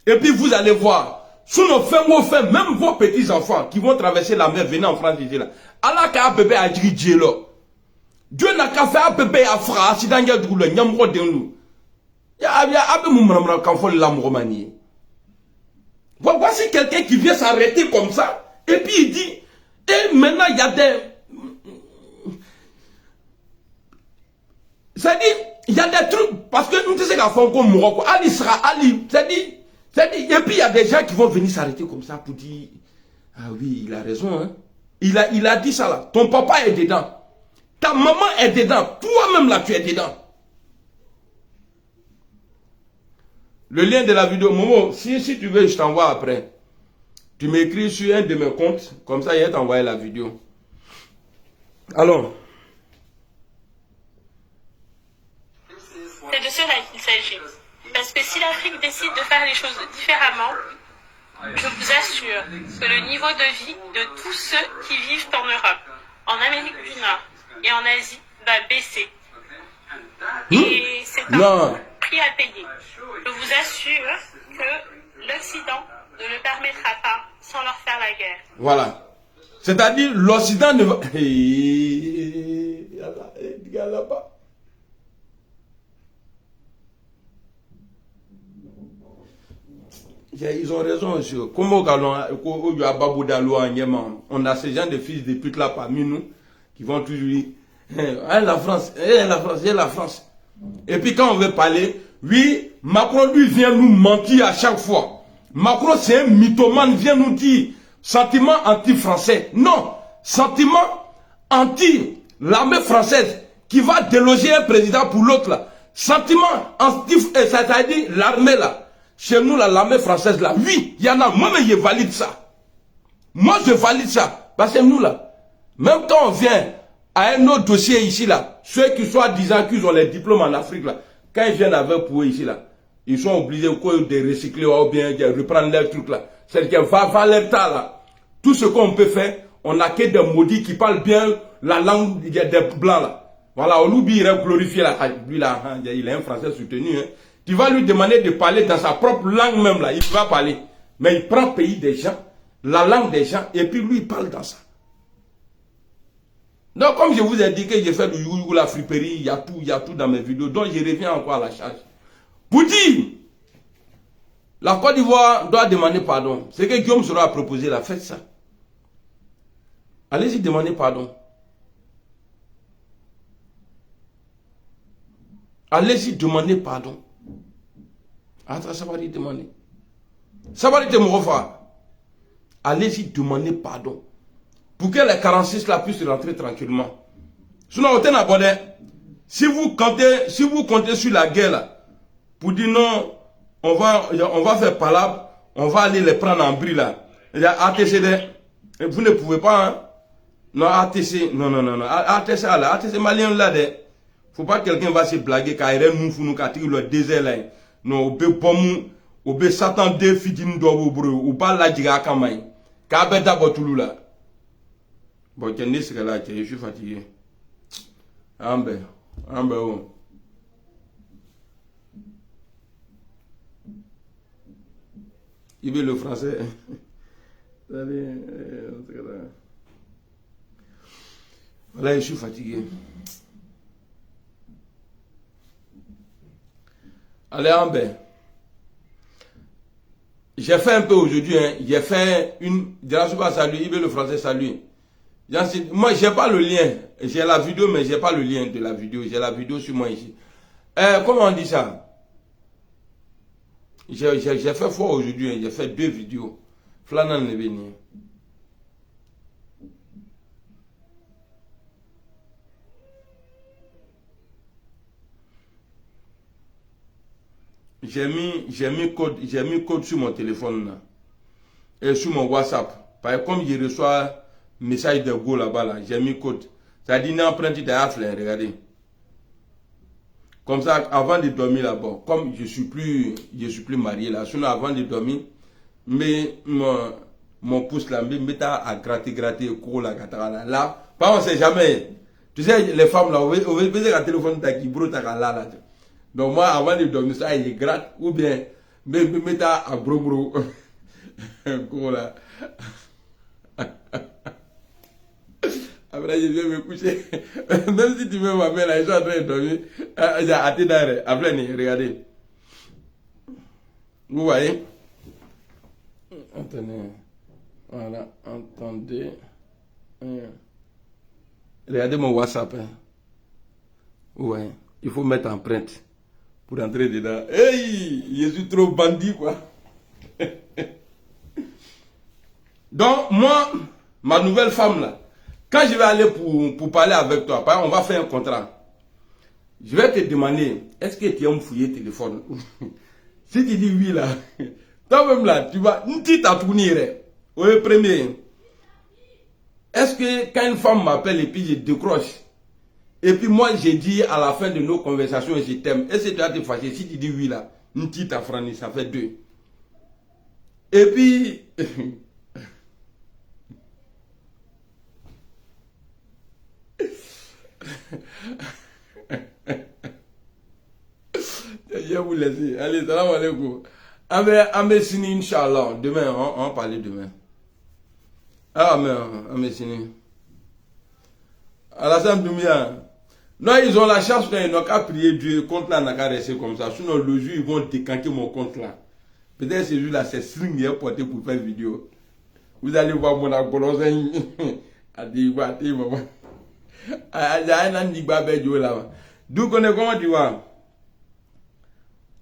Et puis vous allez voir, sous nos fins, même vos petits-enfants qui vont traverser la mer, venez en France ici là. Allah ka bébé a dit Dieu Dieu n'a qu'à faire un bébé à fra, si dans le doule, nyamro de nous. Voici quelqu'un qui vient s'arrêter comme ça, et puis il dit, et maintenant il y a des. C'est-à-dire, il y a des trucs, parce que nous disons qu'à fond comme Morocco, Ali sera Ali, c'est-à-dire, et puis il y a des gens qui vont venir s'arrêter comme ça pour dire, ah oui, il a raison, hein. Il a dit ça là, ton papa est dedans. Ta maman est dedans. Toi-même là, tu es dedans. Le lien de la vidéo, Momo, si tu veux, je t'envoie après. Tu m'écris sur un de mes comptes. Comme ça, il va t'envoyer la vidéo. Alors. C'est de cela qu'il s'agit. Parce que si l'Afrique décide de faire les choses différemment, je vous assure que le niveau de vie de tous ceux qui vivent en Europe, en Amérique du Nord, et en Asie va baisser. Et c'est un prix à payer. Je vous assure que l'Occident ne le permettra pas sans leur faire la guerre. Voilà. C'est-à-dire l'Occident ne va... là-bas. Ils ont raison aussi. Comment on a ces gens de fils de pute là parmi nous qui vont toujours dire la France, la France. Et puis quand on veut parler, oui, Macron lui vient nous mentir à chaque fois. Macron c'est un mythomane, vient nous dire sentiment anti-français. Non, sentiment anti l'armée française qui va déloger un président pour l'autre là. Sentiment anti, c'est-à-dire l'armée là. Chez nous, l'armée française, là, oui, il y en a. Moi, mais je valide ça. Moi, je valide ça. Parce que nous, là, même quand on vient à un autre dossier ici, là, ceux qui sont disant qu'ils ont les diplômes en Afrique, là, quand ils viennent avec pour eux ici, là, ils sont obligés de recycler ou bien de reprendre leur truc là. C'est-à-dire que va leur tas là. Tout ce qu'on peut faire, on n'a que des maudits qui parlent bien la langue des blancs là. Voilà, on oublie de glorifier là. Lui là, il est un français soutenu. Hein. Tu vas lui demander de parler dans sa propre langue même là, il va parler. Mais il prend le pays des gens, la langue des gens, et puis lui il parle dans ça. Donc comme je vous ai dit que j'ai fait du youyou, la friperie, il y a tout dans mes vidéos, donc je reviens encore à la charge. Pour dire, la Côte d'Ivoire doit demander pardon. C'est que Guillaume Soro a proposé la fête ça. Allez-y demander pardon. Allez-y demander pardon. Attends, ça va lui demander. Ça va lui demander. Allez-y demander pardon. Pour que les 46 là puissent rentrer tranquillement. Sinon, on abordé. Si vous comptez sur la guerre là, pour dire non, on va faire palabre, on va aller les prendre en bris là. Il y a ATC, vous ne pouvez pas, hein. Non, ATC, non. ATC là, ATC malien là, faut pas que quelqu'un va se blaguer car il nous fou nous tir le désert là. Non, au be pomu, au be satan de fidine do bro, ou pas la diga kamay. Ka be d'abord tout là. Bon, je suis fatigué. Ambe, oh. Il veut le français. Voilà, je suis fatigué. Allez, Ambe. J'ai fait un peu aujourd'hui, hein. J'ai fait une. Salut, il veut le français, salut. Moi, j'ai pas le lien. J'ai la vidéo, mais j'ai pas le lien de la vidéo. J'ai la vidéo sur moi ici. Comment on dit ça? J'ai fait fort aujourd'hui. Hein. J'ai fait 2 vidéos. Flanan ne venu. J'ai mis code sur mon téléphone là. Et sur mon WhatsApp. Parce que comme je reçois message de go là-bas là, j'ai mis code. Ça dit n'emprunte ta afflin, regardez. Comme ça, avant de dormir là-bas, comme je suis plus marié là, sinon avant de dormir, mais mon pouce là, me met à gratter, cours là, là. Pas on sait jamais. Tu sais, les femmes là, on veut baiser le téléphone ta qui bro ta là. Donc moi, avant de dormir, ça, je gratte, ou bien, me met à bro, cours là. Après, je viens me coucher. Même si tu veux m'appeler là, je suis en train de dormir. J'ai hâté d'arrêt. Après, regardez. Vous voyez? Attendez. Voilà, attendez. Regardez mon WhatsApp. Hein. Vous voyez? Il faut mettre empreinte pour entrer dedans. Hey! Je suis trop bandit, quoi. Donc, moi, ma nouvelle femme là, quand je vais aller pour parler avec toi, on va faire un contrat. Je vais te demander, est-ce que tu aimes fouiller le téléphone? Si tu dis oui là, toi-même là, tu vas, une petite à tourner. Oui, premier. Est-ce que quand une femme m'appelle et puis je décroche, et puis moi j'ai dit à la fin de nos conversations, je t'aime, est-ce que tu vas te fâcher? Si tu dis oui là, une petite à franchi, ça fait 2. Et puis... Je vais vous laisser. Allez, salam alaikum. Amesini, Inch'Allah. Demain, on va parler demain. Ah, mais Amesini. Alassane Doumia. Non, ils ont la chance qu'ils n'ont qu'à prier Dieu. Le compte là n'a qu'à rester comme ça. Sinon, le jour, ils vont décanter mon compte là. Peut-être ce jour là, c'est string qui est porté pour faire vidéo. Vous allez voir mon agbolose. Adigbati, maman. D'où connaît comment tu vois?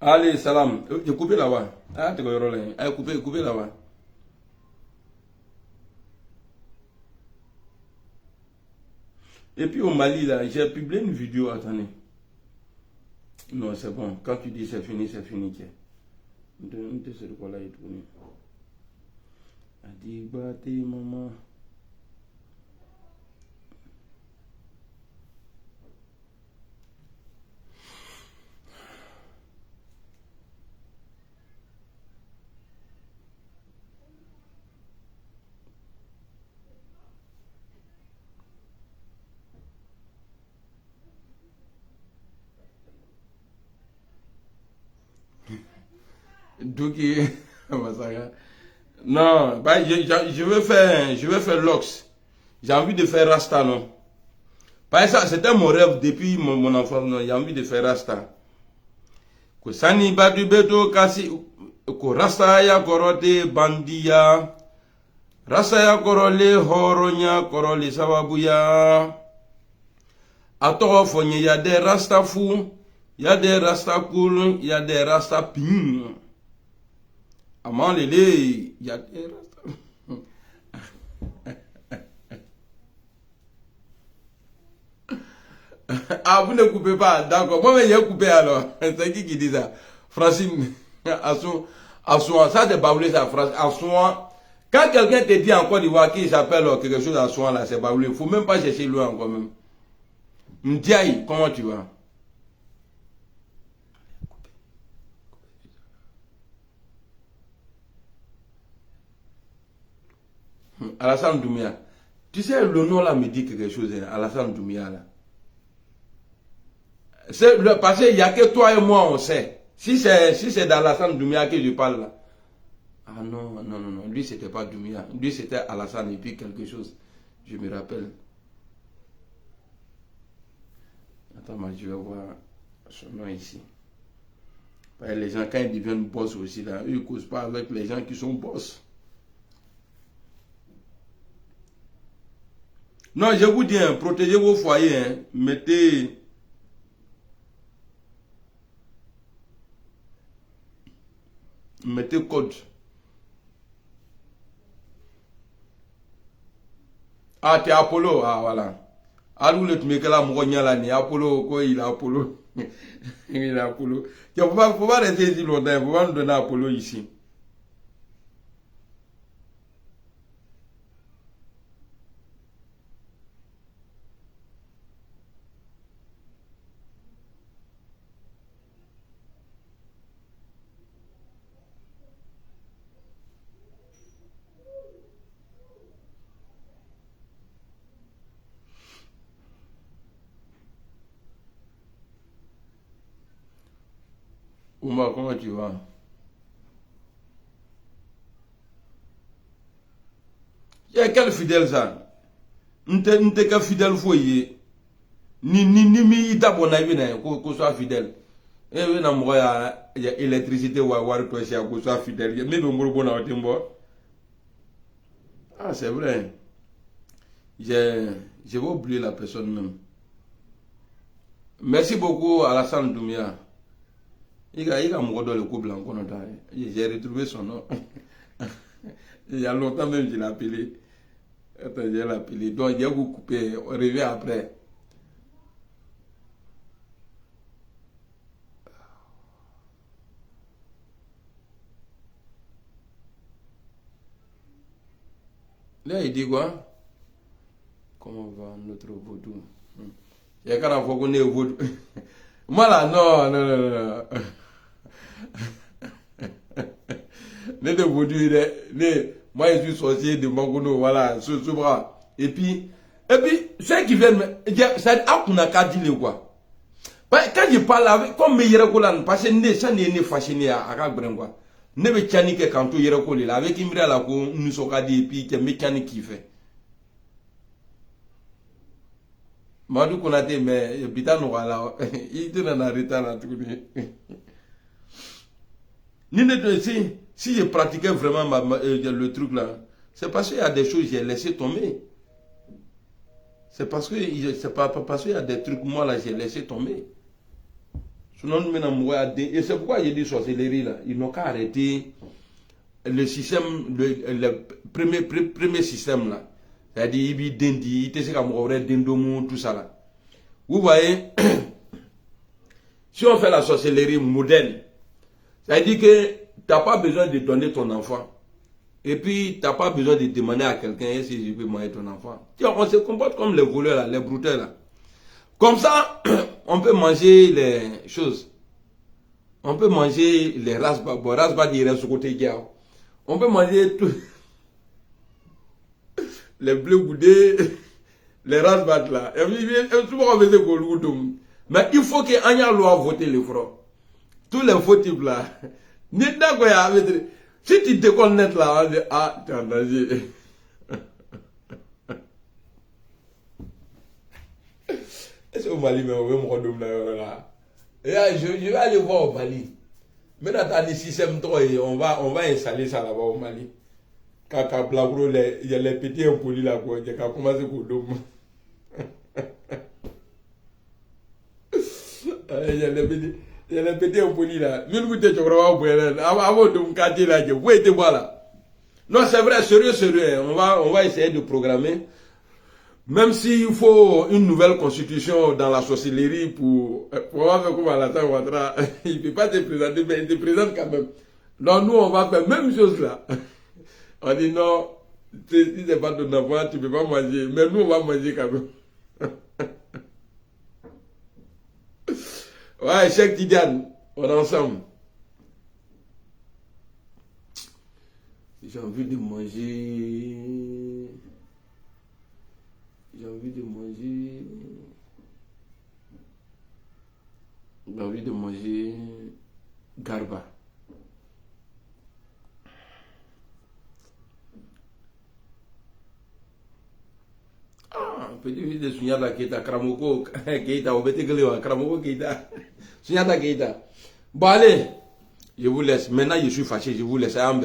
Allez, salam. J'ai coupé là-bas. Ah, tu connais là. Allez, coupé là-bas. Et puis au Mali, là, j'ai publié une vidéo. Attendez. Non, c'est bon. Quand tu dis c'est fini, c'est fini. C'est quoi là, il tourne. Adigbati, maman. Douki. Non, bah, je veux faire l'ox. J'ai envie de faire Rasta, non. Parce que c'était mon rêve depuis mon enfance, non. J'ai envie de faire Rasta. Ko sani batu beto kasi ko Rasta ya korote bandia. Rasta ya korole horonya korole sababuya. Atoro fonye ya des Rasta fou, ya des Rasta cool, ya des Rasta ping. Aman lele, ya des Rasta. Ah, vous ne coupez pas, d'accord. Moi, mais j'ai coupé alors. C'est qui dit ça? Francine, Assouan, ça c'est baoulé ça, Assouan. Quand quelqu'un te dit en Côte d'Ivoire qu'il s'appelle quelque chose Assouan là, c'est baoulé. Il ne faut même pas chercher loin encore même. Ndiaye, comment tu vas? Alassane Doumia. Tu sais, le nom là me dit quelque chose, hein, Alassane Doumia là. Parce qu'il n'y a que toi et moi, on sait. Si c'est d'Alassane Doumia que je parle là. Ah non, non, non, non. Lui, c'était pas Doumia. Lui, c'était Alassane et puis quelque chose. Je me rappelle. Attends, je vais voir son nom ici. Les gens, quand ils deviennent boss aussi, là, ils ne causent pas avec les gens qui sont boss. Non, je vous dis, hein, protégez vos foyers. Hein, mettez code. Ah, t'es Apollo. Ah, voilà. Alou le tmekela mouronya là, ni Apollo, quoi, il a Apollo. Il a Apollo. Il ne faut pas rester ici longtemps, il ne faut pas nous donner Apollo ici. Oumar, comment tu vas? Il y a quel fidèle ça? N'te qu'un fidèle foyer. Ni mi d'abonner qu'on soit fidèle. Et oui, n'a pas il y a électricité ou avoir toi si qu'on soit fidèle. Mais le mot bon à Timbo. Ah, c'est vrai. J'ai oublié la personne même. Merci beaucoup Alassane Doumia. Il a mon le couple en Canada. J'ai retrouvé son nom. Il y a longtemps même, je l'ai appelé. Attends, je l'ai appelé. Donc, il a coupé. On revient après. Là, il dit quoi? Comment va notre vaudou? Il y a qu'à fois qu'on est vaudou. Moi là, non, non, non, non. Les deux vaudou, moi je suis sorcier de Mangono, voilà, ce bras. Et puis, ceux qui viennent, c'est à qu'on a qu'à dire quoi. Quand je parle avec, comme mes yérakolan, parce que ça n'est pas fasciné à Kagbrengo. Ne me tiens que quand tu yérakoli là, avec Imra là, nous sommes dit, et puis que mécanique qui fait. Madou Konate, mais Bita Noura là, il était dans un retard là, tout si je pratiquais vraiment le truc là, c'est parce qu'il y a des choses que j'ai laissé tomber. C'est parce qu'il y a des trucs, moi là, j'ai laissé tomber. Sinon, et c'est pourquoi j'ai dit sorcellerie là. Ils n'ont qu'à arrêter le système, le premier système là. C'est-à-dire, tout ça là. Vous voyez, si on fait la sorcellerie moderne, c'est-à-dire que tu n'as pas besoin de donner ton enfant. Et puis, tu n'as pas besoin de demander à quelqu'un si je peux marier ton enfant. On se comporte comme les voleurs là, les brouteurs là. Comme ça, on peut manger les choses. On peut manger les rasbas. Bon, rasbas, il reste au côté gars. On peut manger tout. Les bleus boudés, les rasbats là. Mais il faut que Anya loi voter les francs. Tous les faux types là, Si tu décolles net là, on dit, ah, tu es en danger. Est-ce au Mali, mais on veut me redonner là? Je vais aller voir au Mali. Maintenant, tu as des systèmes trop et on va installer ça là-bas au Mali. Quand il y a les petits impolis là, il y a commencé pour le il y a les petits impolis là. Nous nous étions vraiment avant de me cadrer là. Vous êtes là. Non, c'est vrai, sérieux. On va essayer de programmer. Même s'il faut une nouvelle constitution dans la sorcellerie pour avoir fait comme Alassane Ouattara, il ne peut pas te présenter, mais il te présente quand même. Donc nous, on va faire la même chose là. On dit non, si ce n'est pas ton enfant, tu ne peux pas manger. Mais nous, on va manger quand même. Ouais, Cheikh Tidiane, on est ensemble. J'ai envie de manger. J'ai envie de manger garba. Petit fils de Sunyata Keita, Kramoko Keita, Obetegelewa, Kramoko Keita, Sunyata Keita. Bon allez, je vous laisse. Maintenant je suis fâché, je vous laisse. Ambe.